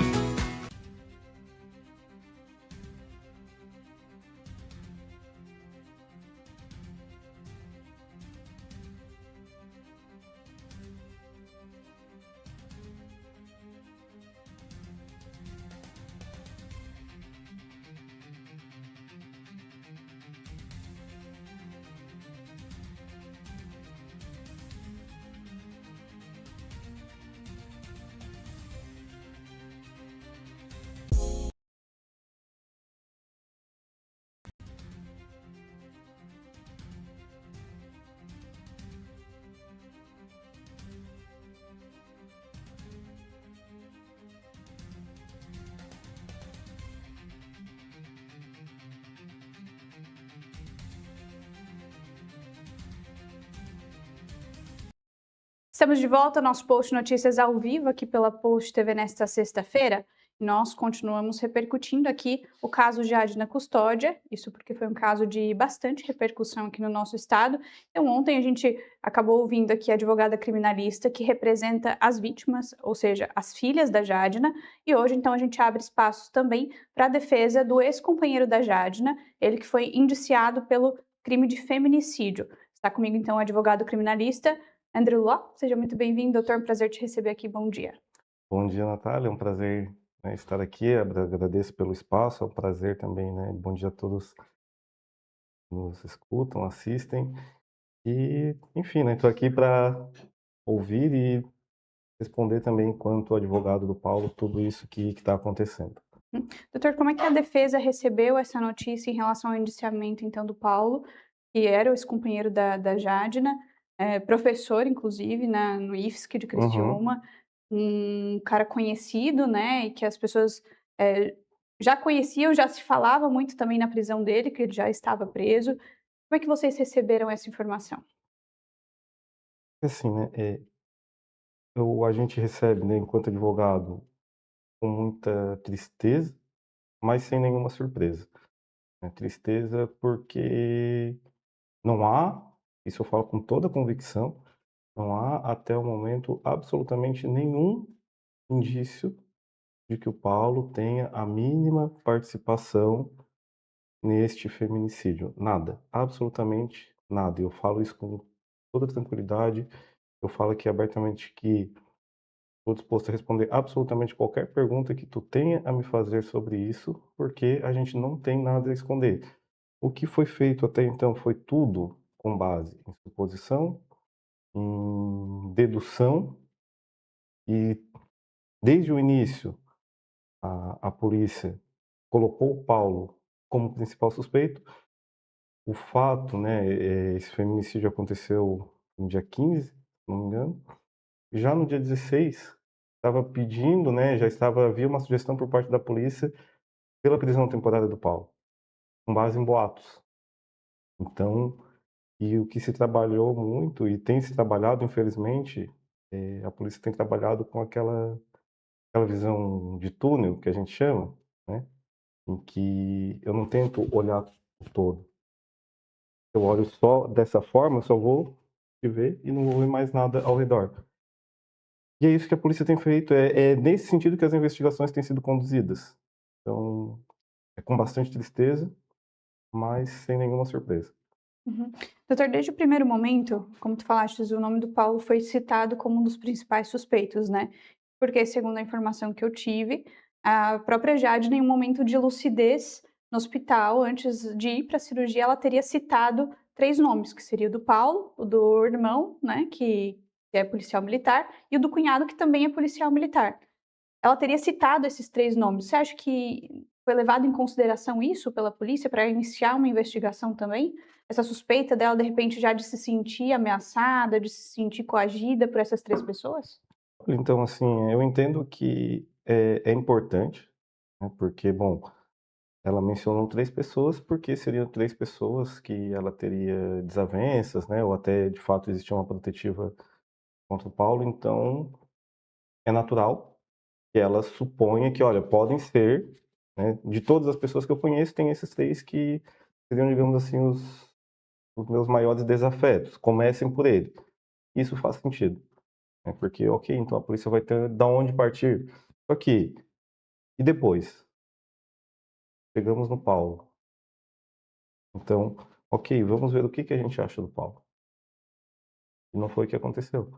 Estamos de volta ao nosso Post Notícias ao vivo aqui pela Post TV nesta sexta-feira. Nós continuamos repercutindo aqui o caso de Adna Custódia, isso porque foi um caso de bastante repercussão aqui no nosso estado. Então ontem a gente acabou ouvindo aqui a advogada criminalista que representa as vítimas, ou seja, as filhas da Jadna, e hoje então a gente abre espaços também para a defesa do ex-companheiro da Jadna, ele que foi indiciado pelo crime de feminicídio. Está comigo então o advogado criminalista Andrew Ló. Seja muito bem-vindo, doutor. Um prazer te receber aqui. Bom dia. Bom dia, Natália. É um prazer, né, estar aqui. Agradeço pelo espaço. É um prazer também, né? Bom dia a todos que nos escutam, assistem. E, enfim, né? Estou aqui para ouvir e responder também, enquanto advogado do Paulo, tudo isso que está acontecendo. Doutor, como é que a defesa recebeu essa notícia em relação ao indiciamento, então, do Paulo, que era o ex-companheiro da Jadna, professor, inclusive, no IFSC de Criciúma, um cara conhecido, né, e que as pessoas já conheciam, já se falava muito também na prisão dele, que ele já estava preso. Como é que vocês receberam essa informação? Assim, né? A gente recebe, né, enquanto advogado, com muita tristeza, mas sem nenhuma surpresa. Né? Tristeza porque não há, isso eu falo com toda convicção, não há até o momento absolutamente nenhum indício de que o Paulo tenha a mínima participação neste feminicídio. Nada, absolutamente nada. Eu falo isso com toda tranquilidade. Eu falo aqui abertamente que estou disposto a responder absolutamente qualquer pergunta que tu tenha a me fazer sobre isso, porque a gente não tem nada a esconder. O que foi feito até então foi tudo com base em suposição, em dedução, e desde o início a polícia colocou o Paulo como principal suspeito, O fato, né, esse feminicídio aconteceu no dia 15, se não me engano. Já no dia 16, estava pedindo, né, havia uma sugestão por parte da polícia pela prisão temporária do Paulo, com base em boatos. Então, e o que se trabalhou muito e tem se trabalhado, infelizmente, a polícia tem trabalhado com aquela visão de túnel que a gente chama, né, em que eu não tento olhar o todo. Eu olho só dessa forma, eu só vou te ver e não vou ver mais nada ao redor. E é isso que a polícia tem feito, é nesse sentido que as investigações têm sido conduzidas. Então, é com bastante tristeza, mas sem nenhuma surpresa. Uhum. Doutor, desde o primeiro momento, como tu falaste, o nome do Paulo foi citado como um dos principais suspeitos, né? Porque, segundo a informação que eu tive, a própria Jade, em nenhum momento de lucidez no hospital, antes de ir para a cirurgia, ela teria citado 3 nomes, que seria o do Paulo, o do irmão, né, que é policial militar, e o do cunhado, que também é policial militar. Ela teria citado esses 3 nomes. Você acha que foi levado em consideração isso pela polícia para iniciar uma investigação também? Essa suspeita dela, de repente, já de se sentir ameaçada, de se sentir coagida por essas 3 pessoas? Então, assim, eu entendo que é importante, né, porque, bom, ela mencionou 3 pessoas, porque seriam 3 pessoas que ela teria desavenças, né, ou até, de fato, existia uma protetiva contra o Paulo, então é natural que ela suponha que, olha, podem ser, né, de todas as pessoas que eu conheço, tem esses 3 que seriam, digamos assim, os meus maiores desafetos, comecem por ele. Isso faz sentido, né, porque, ok, então a polícia vai ter da onde partir. Só que, e depois? Chegamos no Paulo. Então, ok, vamos ver o que a gente acha do Paulo. E não foi o que aconteceu.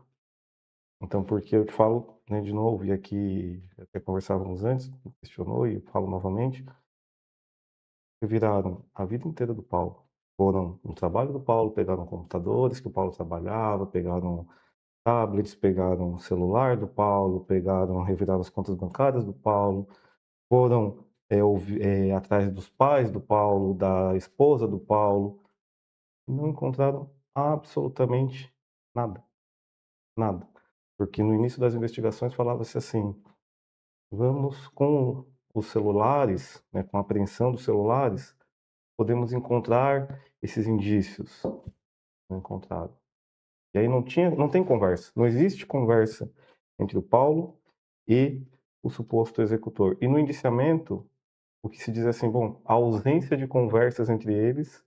Então, porque eu te falo, né, de novo, e aqui até conversávamos antes, me questionou e eu falo novamente, viraram a vida inteira do Paulo. Foram no trabalho do Paulo, pegaram computadores que o Paulo trabalhava, pegaram tablets, pegaram o celular do Paulo, reviraram as contas bancárias do Paulo, foram atrás dos pais do Paulo, da esposa do Paulo, e não encontraram absolutamente nada, nada. Porque no início das investigações falava-se assim: vamos com os celulares, né, com a apreensão dos celulares, podemos encontrar esses indícios. Não encontraram. E aí não tem conversa, não existe conversa entre o Paulo e o suposto executor. E no indiciamento, o que se diz é assim, bom, a ausência de conversas entre eles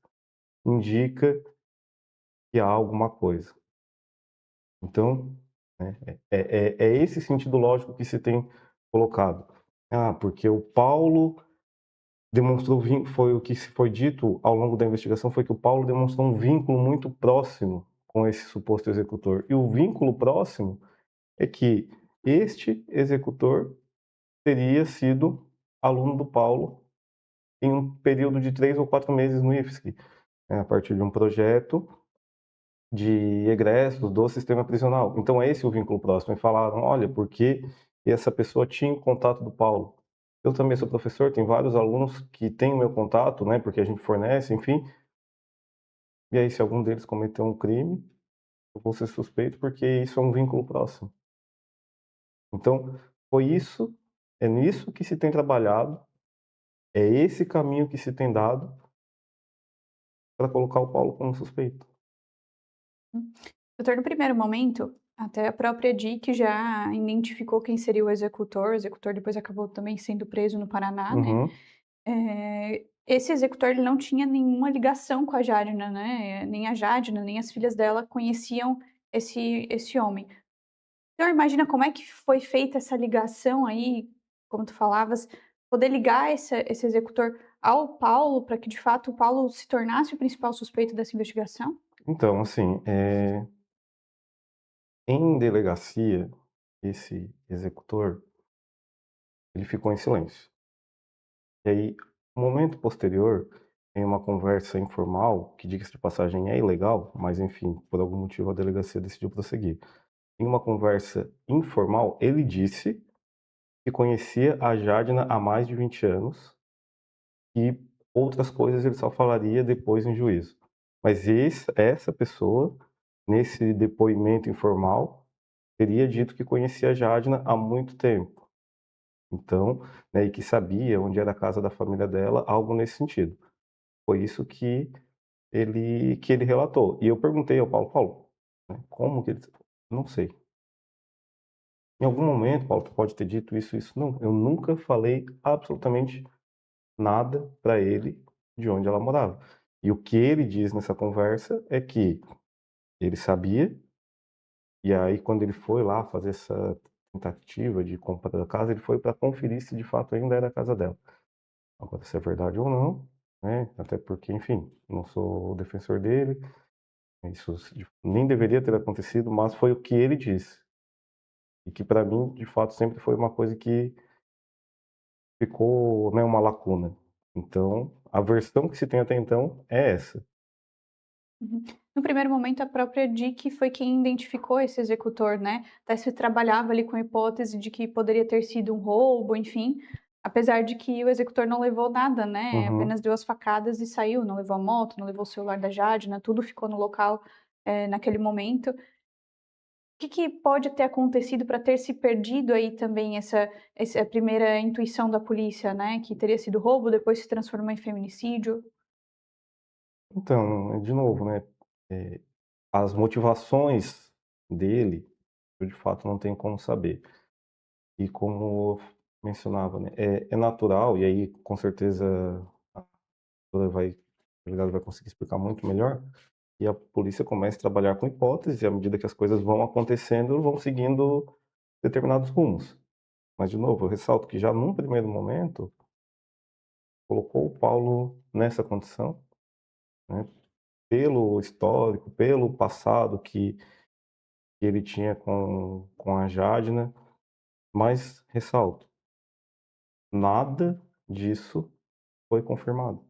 indica que há alguma coisa. Então, né, é esse sentido lógico que se tem colocado. Ah, porque o Paulo demonstrou foi o que se foi dito ao longo da investigação, foi que o Paulo demonstrou um vínculo muito próximo com esse suposto executor. E o vínculo próximo é que este executor teria sido aluno do Paulo em um período de 3 ou 4 meses no IFSC, né, a partir de um projeto de egressos do sistema prisional. Então é esse o vínculo próximo. E falaram, olha, porque essa pessoa tinha o contato do Paulo. Eu também sou professor, tem vários alunos que têm o meu contato, né, porque a gente fornece, enfim. E aí, se algum deles cometeu um crime, eu vou ser suspeito porque isso é um vínculo próximo. Então, é nisso que se tem trabalhado, é esse caminho que se tem dado para colocar o Paulo como suspeito. Doutor, no primeiro momento, até a própria DIC já identificou quem seria o executor depois acabou também sendo preso no Paraná, né? Uhum. Esse executor ele não tinha nenhuma ligação com a Jadna, né? Nem a Jadna, nem as filhas dela conheciam esse homem. Então, imagina como é que foi feita essa ligação aí, como tu falavas, poder ligar esse executor ao Paulo para que de fato o Paulo se tornasse o principal suspeito dessa investigação? Então, assim, em delegacia, esse executor, ele ficou em silêncio. E aí, no momento posterior, em uma conversa informal, que diga-se de passagem é ilegal, mas enfim, por algum motivo a delegacia decidiu prosseguir. Em uma conversa informal, ele disse que conhecia a Jadna há mais de 20 anos e outras coisas ele só falaria depois em juízo. Mas essa pessoa, nesse depoimento informal, teria dito que conhecia a Jadna há muito tempo. Então, né, e que sabia onde era a casa da família dela, algo nesse sentido. Foi isso que ele relatou. E eu perguntei ao Paulo: "Paulo, né, como que ele" "Não sei. Em algum momento, Paulo, tu pode ter dito isso, isso". "Não, eu nunca falei absolutamente nada para ele de onde ela morava". E o que ele diz nessa conversa é que ele sabia, e aí quando ele foi lá fazer essa tentativa de compra da casa, ele foi para conferir se de fato ainda era a casa dela. Agora, se é verdade ou não, né, até porque, enfim, não sou o defensor dele, isso nem deveria ter acontecido, mas foi o que ele disse. E que para mim, de fato, sempre foi uma coisa que ficou, né, uma lacuna. Então, a versão que se tem até então é essa. Uhum. No primeiro momento, a própria Dick foi quem identificou esse executor, né? Até se trabalhava ali com a hipótese de que poderia ter sido um roubo, enfim. Apesar de que o executor não levou nada, né? Uhum. Apenas deu as facadas e saiu. Não levou a moto, não levou o celular da Jadna, tudo ficou no local, naquele momento. O que pode ter acontecido para ter se perdido aí também essa primeira intuição da polícia, né? Que teria sido roubo, depois se transformou em feminicídio. Então, de novo, né, eh, as motivações dele, eu de fato não tenho como saber. E como eu mencionava, né, é natural, e aí com certeza a doutora vai a delegada vai conseguir explicar muito melhor, e a polícia começa a trabalhar com hipóteses, e à medida que as coisas vão acontecendo, vão seguindo determinados rumos. Mas, de novo, eu ressalto que já num primeiro momento, colocou o Paulo nessa condição, né, pelo histórico, pelo passado que ele tinha com a Jadna, mas ressalto, nada disso foi confirmado,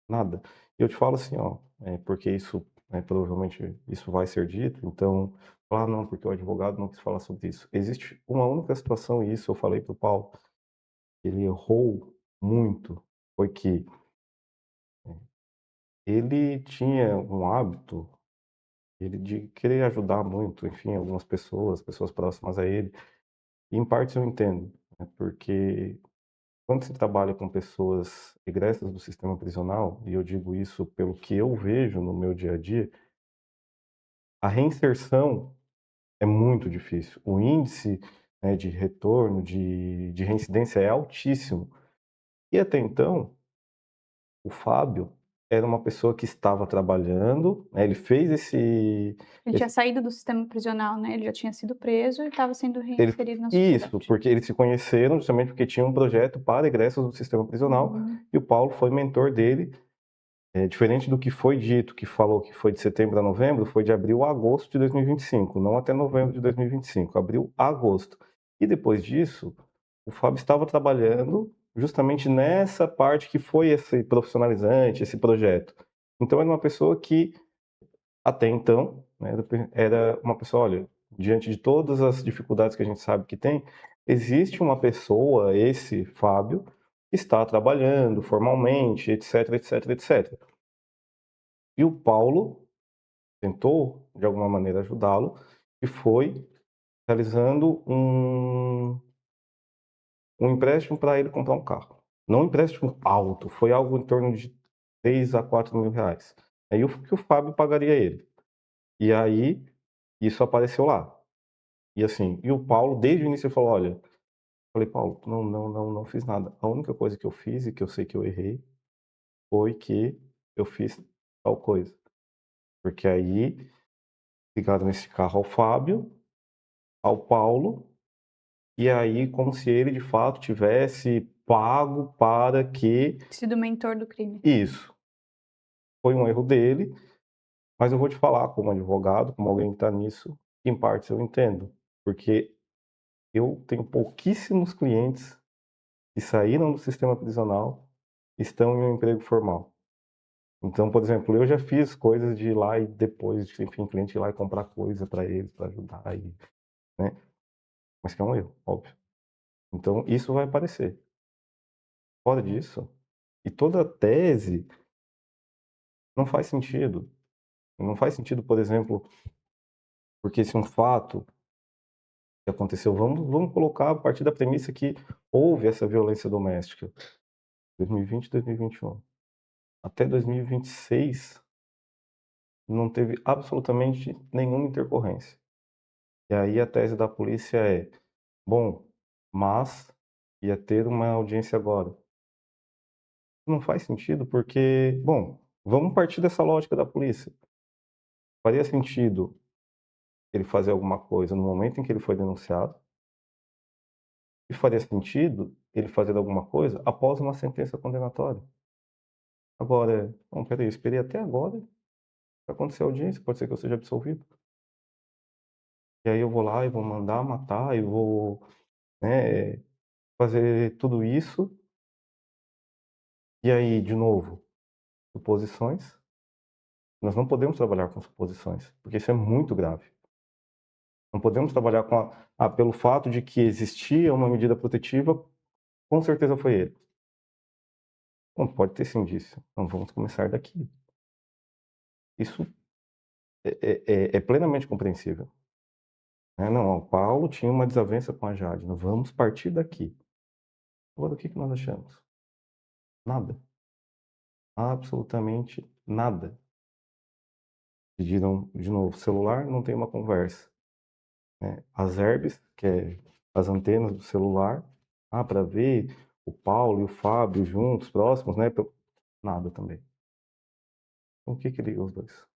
nada. E eu te falo assim, ó, porque isso, provavelmente isso vai ser dito, então, falar: "Não, porque o advogado não quis falar sobre isso". Existe uma única situação, e isso eu falei para o Paulo, ele errou muito, foi que ele tinha um hábito, ele de querer ajudar muito, enfim, algumas pessoas, pessoas próximas a ele, e em partes eu entendo, né, porque quando se trabalha com pessoas egressas do sistema prisional, e eu digo isso pelo que eu vejo no meu dia a dia, a reinserção é muito difícil. O índice, né, de retorno, de reincidência é altíssimo. E até então, o Fábio era uma pessoa que estava trabalhando, né, ele fez Ele tinha esse saído do sistema prisional, né, ele já tinha sido preso e estava sendo ele reinserido na isso, sociedade. porque eles se conheceram justamente porque tinha um projeto para egressos do sistema prisional, Uhum. e o Paulo foi mentor dele. Diferente do que foi dito, que falou que foi de setembro a novembro, foi de abril a agosto de 2025, não até novembro de 2025, abril a agosto. E depois disso, o Fábio estava trabalhando justamente nessa parte que foi esse profissionalizante, esse projeto. Então era uma pessoa que, até então, né, era uma pessoa: "Olha, diante de todas as dificuldades que a gente sabe que tem, existe uma pessoa, esse Fábio, que está trabalhando formalmente, etc, etc, etc". E o Paulo tentou, de alguma maneira, ajudá-lo, e foi realizando um empréstimo para ele comprar um carro. Não um empréstimo alto, foi algo em torno de 3 a 4 mil reais. Aí o que o Fábio pagaria ele. E aí, isso apareceu lá. E assim, e o Paulo, desde o início, ele falou: "Olha", falei: "Paulo, não, não, não, não fiz nada. A única coisa que eu fiz, e que eu sei que eu errei, foi que eu fiz tal coisa". Porque aí, ligaram nesse carro ao Fábio, ao Paulo, e aí como se ele de fato tivesse pago para que Sido mentor do crime. isso. Foi um erro dele, mas eu vou te falar como advogado, como alguém que está nisso, que em partes eu entendo, porque eu tenho pouquíssimos clientes que saíram do sistema prisional e estão em um emprego formal. Então, por exemplo, eu já fiz coisas de ir lá e depois, enfim, cliente ir lá e comprar coisa para eles, para ajudar, e, né, mas que é um erro, óbvio. Então isso vai aparecer. Fora disso, E toda tese não faz sentido. Não faz sentido, por exemplo, porque se um fato que aconteceu, vamos colocar a partir da premissa que houve essa violência doméstica, 2020, 2021. Até 2026 não teve absolutamente nenhuma intercorrência. E aí a tese da polícia é: bom, mas ia ter uma audiência agora. Não faz sentido porque, bom, vamos partir dessa lógica da polícia. Faria sentido ele fazer alguma coisa no momento em que ele foi denunciado e faria sentido ele fazer alguma coisa após uma sentença condenatória. Agora, bom, peraí, eu esperei até agora para acontecer a audiência, pode ser que eu seja absolvido. E aí eu vou lá e vou mandar matar, e vou, né, fazer tudo isso. E aí, de novo, suposições. Nós não podemos trabalhar com suposições, porque isso é muito grave. Não podemos trabalhar pelo fato de que existia uma medida protetiva, com certeza foi ele. Bom, pode ter esse indício. Então vamos começar daqui. Isso é plenamente compreensível. Né? Não, o Paulo tinha uma desavença com a Jade. Não, vamos partir daqui. Agora, o que nós achamos? Nada. Absolutamente nada. Pediram, de novo, celular, não tem uma conversa. Né? As herbes, que é as antenas do celular, para ver o Paulo e o Fábio juntos, próximos, né? Nada também. Então, o que liga os dois?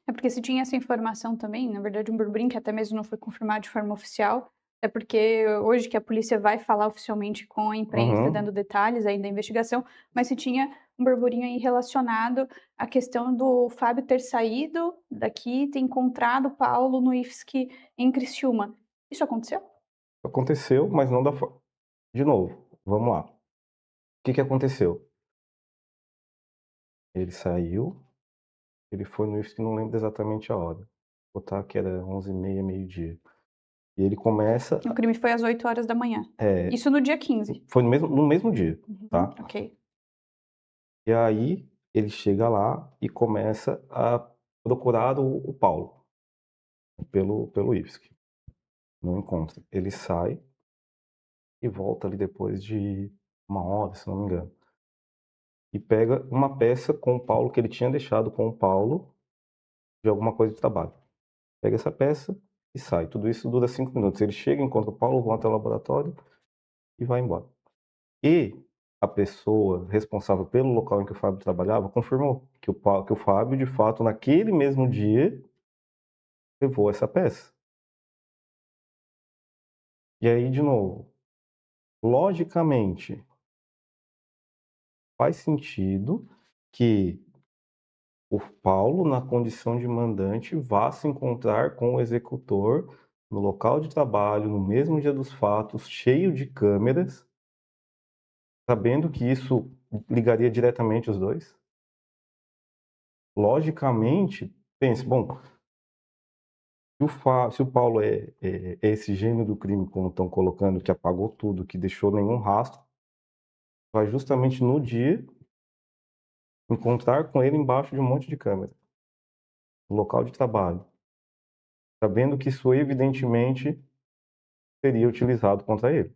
É porque se tinha essa informação também, na verdade um burburinho que até mesmo não foi confirmado de forma oficial, é porque hoje que a polícia vai falar oficialmente com a imprensa, dando detalhes aí da investigação, mas se tinha um burburinho aí relacionado à questão do Fábio ter saído daqui, ter encontrado o Paulo no IFSC em Criciúma. Isso aconteceu? Aconteceu, mas não da forma. De novo, vamos lá. O que aconteceu? Ele saiu, ele foi no IFSC, não lembro exatamente a hora. Vou botar que era 11h30, meio-dia. E ele começa. O crime foi às 8 horas da manhã. Isso no dia 15. Foi no mesmo dia, tá? Ok. E aí ele chega lá e começa a procurar o Paulo pelo IFSC. Não encontra. Ele sai e volta ali depois de 1 hora, se não me engano. E pega uma peça com o Paulo, que ele tinha deixado com o Paulo, de alguma coisa de trabalho. Pega essa peça e sai. Tudo isso dura 5 minutos. Ele chega, encontra o Paulo, volta ao laboratório e vai embora. E a pessoa responsável pelo local em que o Fábio trabalhava confirmou que o Fábio, de fato, naquele mesmo dia, levou essa peça. E aí, de novo, logicamente, faz sentido que o Paulo, na condição de mandante, vá se encontrar com o executor no local de trabalho, no mesmo dia dos fatos, cheio de câmeras, sabendo que isso ligaria diretamente os dois. Logicamente, pense, bom, se o Paulo é esse gênio do crime, como estão colocando, que apagou tudo, que deixou nenhum rastro, vai justamente no dia encontrar com ele embaixo de um monte de câmera, no local de trabalho, sabendo que isso evidentemente seria utilizado contra ele.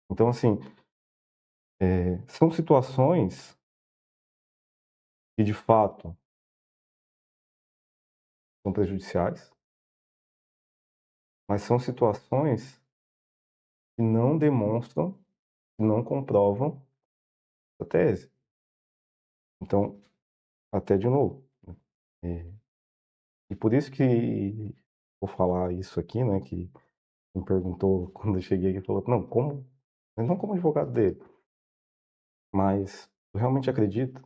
Então, assim, são situações que, de fato, são prejudiciais, mas são situações que não demonstram, que não comprovam a tese. Então, até de novo, né? E por isso que vou falar isso aqui, né, que me perguntou quando eu cheguei aqui, falou, não, como, mas não como advogado dele, mas eu realmente acredito,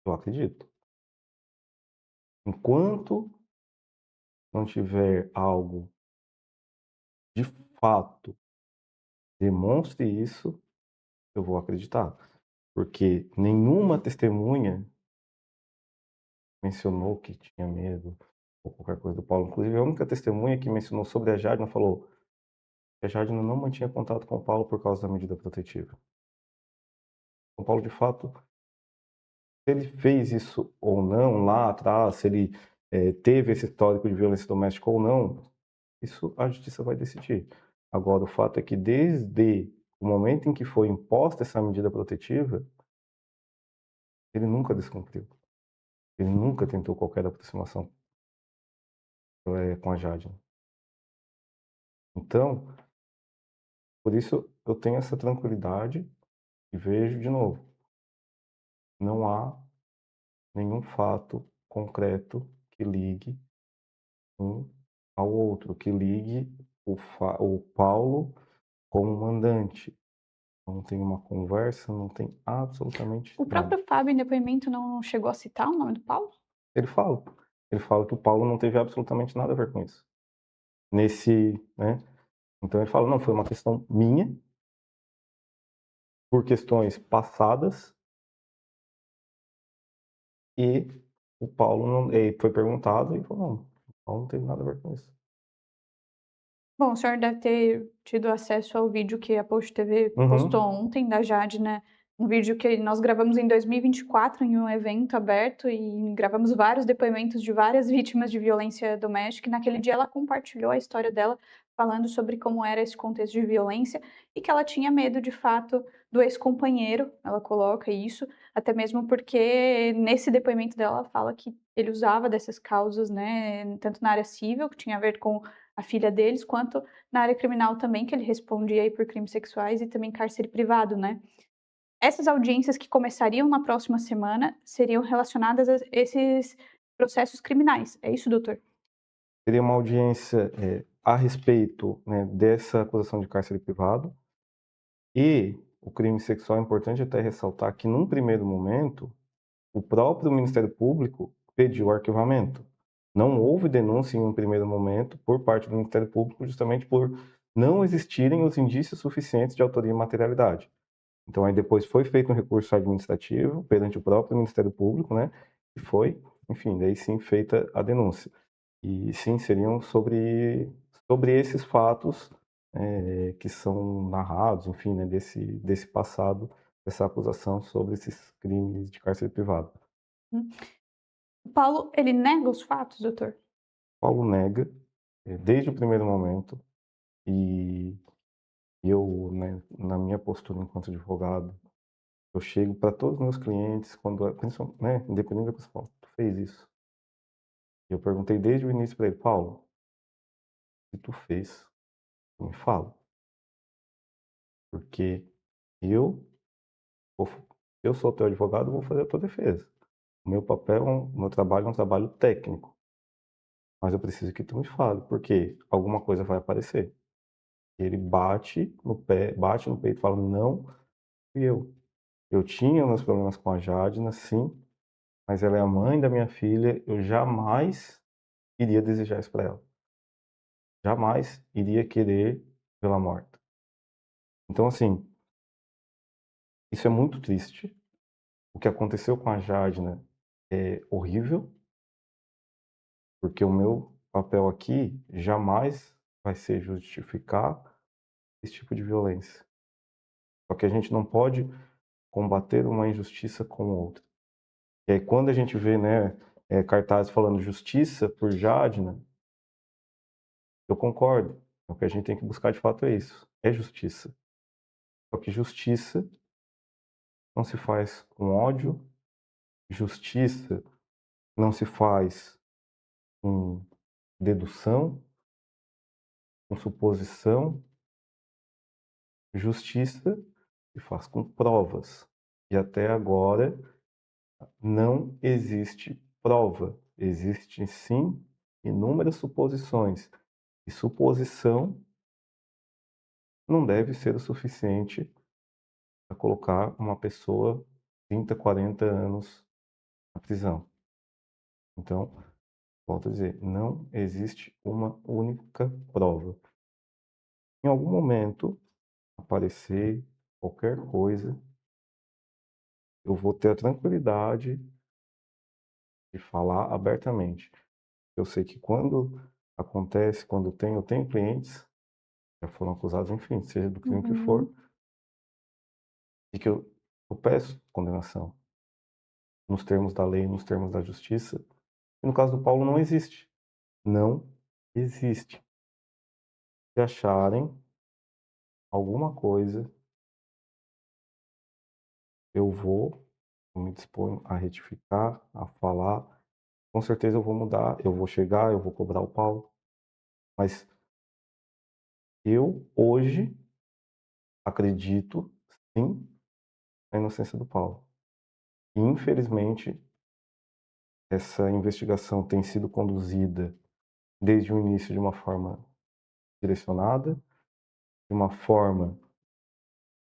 eu acredito. Enquanto não tiver algo de fato demonstre isso, eu vou acreditar. Porque nenhuma testemunha mencionou que tinha medo ou qualquer coisa do Paulo. Inclusive, a única testemunha que mencionou sobre a Jade não falou: que a Jadna não mantinha contato com o Paulo por causa da medida protetiva. O Paulo, de fato, se ele fez isso ou não lá atrás, se ele teve esse histórico de violência doméstica ou não, isso a justiça vai decidir. Agora, o fato é que desde o momento em que foi imposta essa medida protetiva, ele nunca descumpriu. Ele nunca tentou qualquer aproximação com a Jadna. Então, por isso eu tenho essa tranquilidade e vejo de novo, não há nenhum fato concreto que ligue um ao outro, que ligue o Paulo como mandante. Não tem uma conversa, não tem absolutamente O nada. próprio Fábio, em depoimento, não chegou a citar o nome do Paulo? Ele fala que o Paulo não teve absolutamente nada a ver com isso. Né? Então ele fala, não, foi uma questão minha, por questões passadas, e o Paulo não, foi perguntado e falou, não, o Paulo não teve nada a ver com isso. Bom, o senhor deve ter tido acesso ao vídeo que a Post TV postou ontem da Jadna, um vídeo que nós gravamos em 2024 em um evento aberto e gravamos vários depoimentos de várias vítimas de violência doméstica e naquele dia ela compartilhou a história dela falando sobre como era esse contexto de violência e que ela tinha medo de fato do ex-companheiro, ela coloca isso, até mesmo porque nesse depoimento dela ela fala que ele usava dessas causas, né, tanto na área civil, que tinha a ver com a filha deles, quanto na área criminal também, que ele respondia aí por crimes sexuais e também cárcere privado, né. Essas audiências que começariam na próxima semana seriam relacionadas a esses processos criminais, é isso, doutor? Seria uma audiência a respeito, né, dessa acusação de cárcere privado e o crime sexual. É importante até ressaltar que, num primeiro momento, o próprio Ministério Público pediu arquivamento. Não houve denúncia em um primeiro momento por parte do Ministério Público, justamente por não existirem os indícios suficientes de autoria e materialidade. Então, aí depois foi feito um recurso administrativo perante o próprio Ministério Público, né? E foi, enfim, daí sim feita a denúncia. E sim, seriam sobre esses fatos que são narrados, enfim, né, desse passado, dessa acusação sobre esses crimes de cárcere privado. O Paulo, ele nega os fatos, doutor? Paulo nega, desde o primeiro momento, e eu, né, na minha postura enquanto advogado, eu chego para todos os meus clientes, né, independente da pessoa, tu fez isso. E eu perguntei desde o início para ele, Paulo, se tu fez, tu me fala. Porque eu, vou- eu sou teu advogado, vou fazer a tua defesa. O meu papel, o meu trabalho é um trabalho técnico. Mas eu preciso que tu me fale, porque alguma coisa vai aparecer. E ele bate no peito e fala, não fui eu. Eu tinha meus problemas com a Jadna, sim, mas ela é a mãe da minha filha, eu jamais iria desejar isso para ela. Jamais iria querer vê-la morta. Então, assim, isso é muito triste. O que aconteceu com a Jadna é horrível, porque o meu papel aqui jamais vai ser justificar esse tipo de violência. Só que a gente não pode combater uma injustiça com outra. E aí, quando a gente vê, né, cartazes falando justiça por Jadna, eu concordo. O que a gente tem que buscar de fato é isso, é justiça. Só que justiça não se faz com ódio, justiça não se faz com dedução, com suposição, justiça se faz com provas. E até agora não existe prova. Existem sim inúmeras suposições. E suposição não deve ser o suficiente para colocar uma pessoa 30, 40 anos na prisão. Então, volto a dizer, não existe uma única prova. Em algum momento aparecer qualquer coisa, eu vou ter a tranquilidade de falar abertamente. Eu sei que quando acontece, quando eu tenho clientes, já foram acusados, enfim, seja do crime que Uhum. for, e que eu peço condenação nos termos da lei, nos termos da justiça. E no caso do Paulo não existe. Não existe. Se acharem alguma coisa, eu me disponho a retificar, a falar. Com certeza eu vou mudar, eu vou chegar, eu vou cobrar o Paulo. Mas eu, hoje, acredito, sim, na inocência do Paulo. E, infelizmente, essa investigação tem sido conduzida desde o início de uma forma direcionada, de uma forma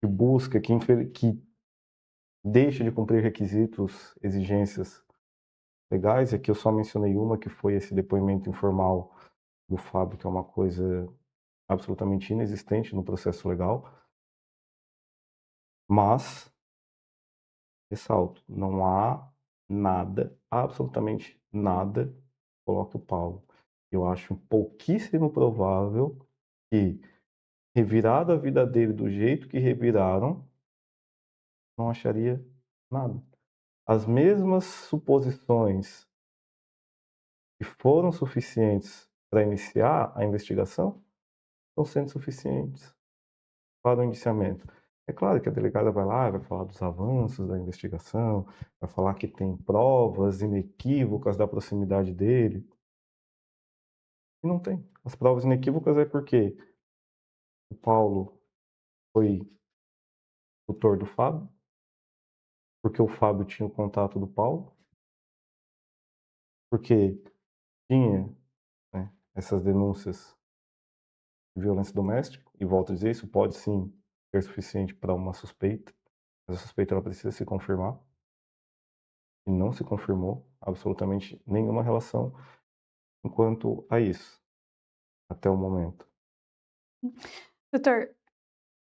que busca, que deixa de cumprir requisitos, exigências legais. Aqui eu só mencionei uma, que foi esse depoimento informal do Fábio, que é uma coisa absolutamente inexistente no processo legal. Mas, ressalto, não há nada, absolutamente nada, que coloque o Paulo. Eu acho pouquíssimo provável que, revirada a vida dele do jeito que reviraram, não acharia nada. As mesmas suposições que foram suficientes para iniciar a investigação estão sendo suficientes para o indiciamento. É claro que a delegada vai lá, vai falar dos avanços da investigação, vai falar que tem provas inequívocas da proximidade dele. E não tem. As provas inequívocas é porque o Paulo foi tutor do Fábio, porque o Fábio tinha o contato do Paulo, porque tinha, né, essas denúncias de violência doméstica, e volto a dizer, isso pode sim ser suficiente para uma suspeita, mas a suspeita ela precisa se confirmar, e não se confirmou absolutamente nenhuma relação enquanto a isso, até o momento. Doutor,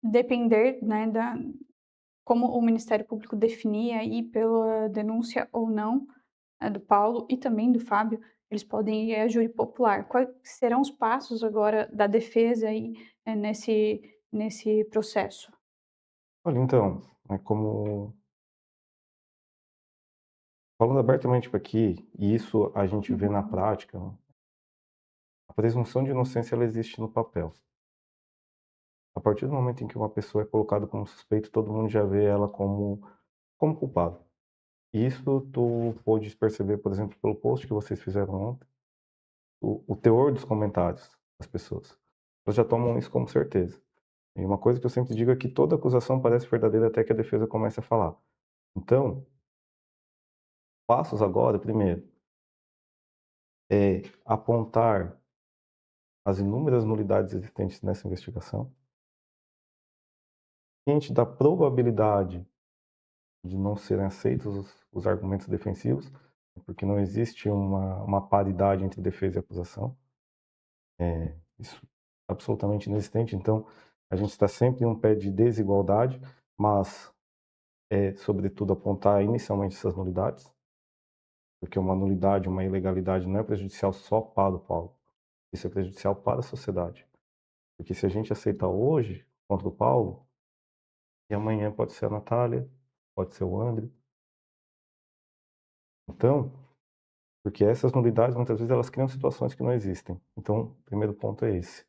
depender, né, da como o Ministério Público definir aí pela denúncia ou não, do Paulo e também do Fábio, eles podem ir a júri popular. Quais serão os passos agora da defesa aí, nesse processo? Olha, então, é como falando abertamente aqui, e isso a gente vê na Uhum. prática, a presunção de inocência ela existe no papel. A partir do momento em que uma pessoa é colocada como suspeito, todo mundo já vê ela como culpada. E isso tu pôde perceber, por exemplo, pelo post que vocês fizeram ontem, o teor dos comentários das pessoas. Elas já tomam isso como certeza. E uma coisa que eu sempre digo é que toda acusação parece verdadeira até que a defesa comece a falar. Então, passos agora, primeiro, é apontar as inúmeras nulidades existentes nessa investigação, ciente da probabilidade de não serem aceitos os argumentos defensivos, porque não existe uma paridade entre defesa e acusação. Isso é absolutamente inexistente. Então, a gente está sempre em um pé de desigualdade, mas sobretudo, apontar inicialmente essas nulidades, porque uma nulidade, uma ilegalidade não é prejudicial só para o Paulo, isso é prejudicial para a sociedade. Porque se a gente aceita hoje contra o Paulo, e amanhã pode ser a Natália, pode ser o André. Então, porque essas nulidades, muitas vezes, elas criam situações que não existem. Então, o primeiro ponto é esse.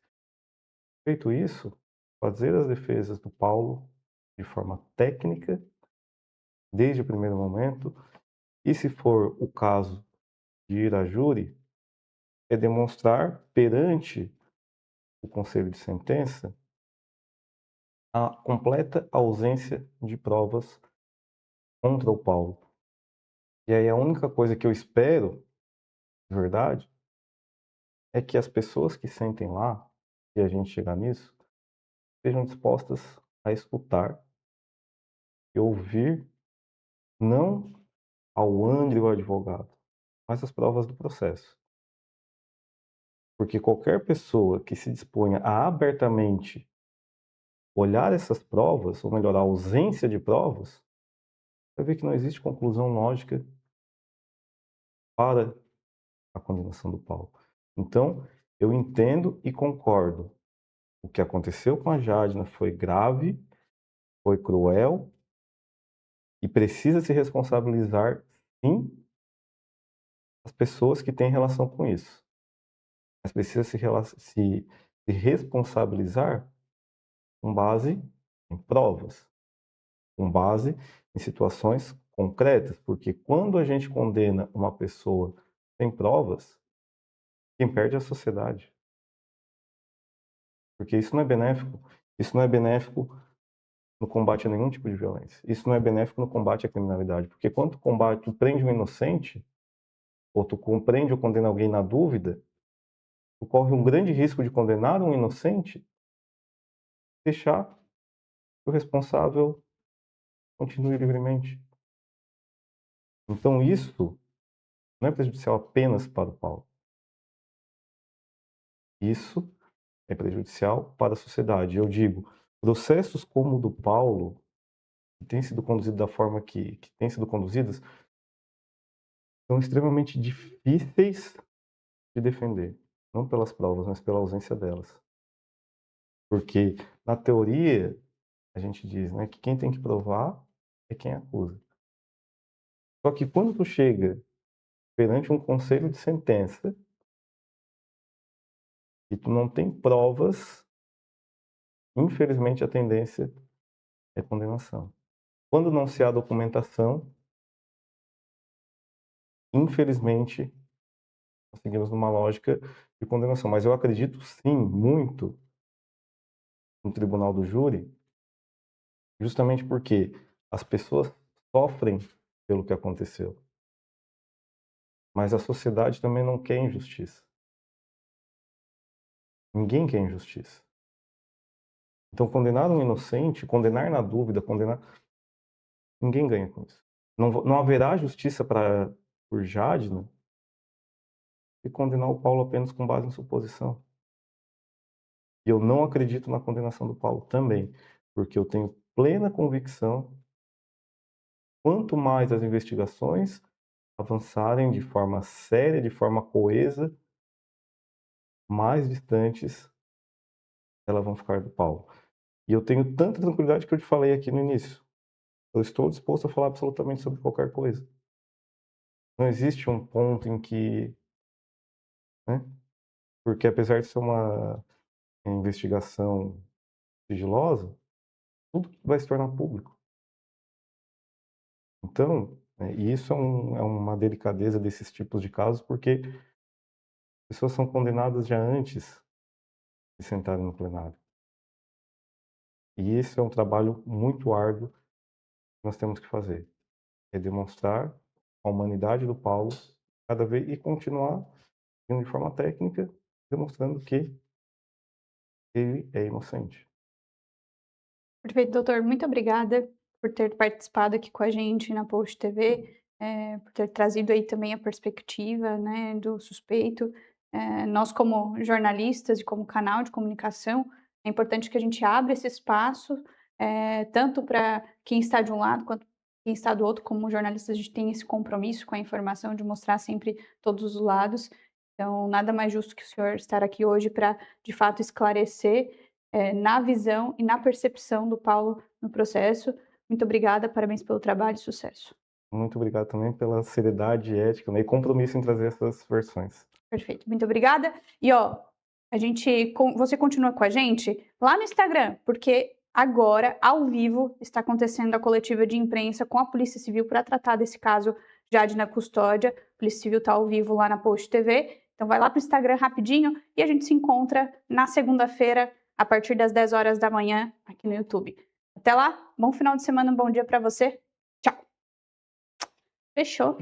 Feito isso, fazer as defesas do Paulo de forma técnica, desde o primeiro momento, e se for o caso de ir a júri, é demonstrar perante o conselho de sentença a completa ausência de provas contra o Paulo. E aí a única coisa que eu espero, de verdade, é que as pessoas que sentem lá, e a gente chegar nisso, estejam dispostas a escutar e ouvir, não ao André, o advogado, mas as provas do processo. Porque qualquer pessoa que se disponha a abertamente olhar essas provas, ou melhor, a ausência de provas, vai ver que não existe conclusão lógica para a condenação do Paulo. Então, eu entendo e concordo O que aconteceu com a Jadna foi grave, foi cruel e precisa se responsabilizar, sim, as pessoas que têm relação com isso. Mas precisa se responsabilizar com base em provas, com base em situações concretas, porque quando a gente condena uma pessoa sem provas, quem perde é a sociedade. Porque isso não é benéfico. Isso não é benéfico no combate a nenhum tipo de violência. Isso não é benéfico no combate à criminalidade. Porque quando tu prende um inocente, ou tu prende ou condena alguém na dúvida, tu corre um grande risco de condenar um inocente, deixar que o responsável continue livremente. Então isso não é prejudicial apenas para o Paulo. Isso é prejudicial para a sociedade. Eu digo, processos como o do Paulo, que têm sido conduzidos da forma que têm sido conduzidos, são extremamente difíceis de defender. Não pelas provas, mas pela ausência delas. Porque, na teoria, a gente diz, né, que quem tem que provar é quem acusa. Só que quando tu chega perante um conselho de sentença e tu não tem provas, infelizmente a tendência é condenação. Quando não se há documentação, infelizmente, nós seguimos numa lógica de condenação. Mas eu acredito sim, muito, no tribunal do júri, justamente porque as pessoas sofrem pelo que aconteceu. Mas a sociedade também não quer injustiça. Ninguém quer injustiça. Então, condenar um inocente, condenar na dúvida, condenar... Ninguém ganha com isso. Não haverá justiça por Jadna se condenar o Paulo apenas com base em suposição. E eu não acredito na condenação do Paulo também, porque eu tenho plena convicção, quanto mais as investigações avançarem de forma séria, de forma coesa, mais distantes elas vão ficar do Paulo. E eu tenho tanta tranquilidade que eu te falei aqui no início. Eu estou disposto a falar absolutamente sobre qualquer coisa. Não existe um ponto em que... né? Porque apesar de ser uma investigação sigilosa, tudo vai se tornar público. Então, e isso é uma delicadeza desses tipos de casos, porque as pessoas são condenadas já antes de sentarem no plenário. E esse é um trabalho muito árduo que nós temos que fazer. É demonstrar a humanidade do Paulo cada vez e continuar de forma técnica, demonstrando que ele é inocente. Perfeito, doutor. Muito obrigada por ter participado aqui com a gente na Post TV, por ter trazido aí também a perspectiva, né, do suspeito. Nós, como jornalistas e como canal de comunicação, é importante que a gente abra esse espaço, tanto para quem está de um lado quanto quem está do outro. Como jornalistas, a gente tem esse compromisso com a informação de mostrar sempre todos os lados. Então, nada mais justo que o senhor estar aqui hoje para, de fato, esclarecer na visão e na percepção do Paulo no processo. Muito obrigada, parabéns pelo trabalho e sucesso. Muito obrigado também pela seriedade ética, né, e compromisso em trazer essas versões. Perfeito, muito obrigada. E você continua com a gente lá no Instagram, porque agora, ao vivo, está acontecendo a coletiva de imprensa com a Polícia Civil para tratar desse caso Jadna Custódia. A Polícia Civil está ao vivo lá na Post TV. Então vai lá para o Instagram rapidinho e a gente se encontra na segunda-feira, a partir das 10 horas da manhã, aqui no YouTube. Até lá, bom final de semana, um bom dia para você. Tchau. Fechou.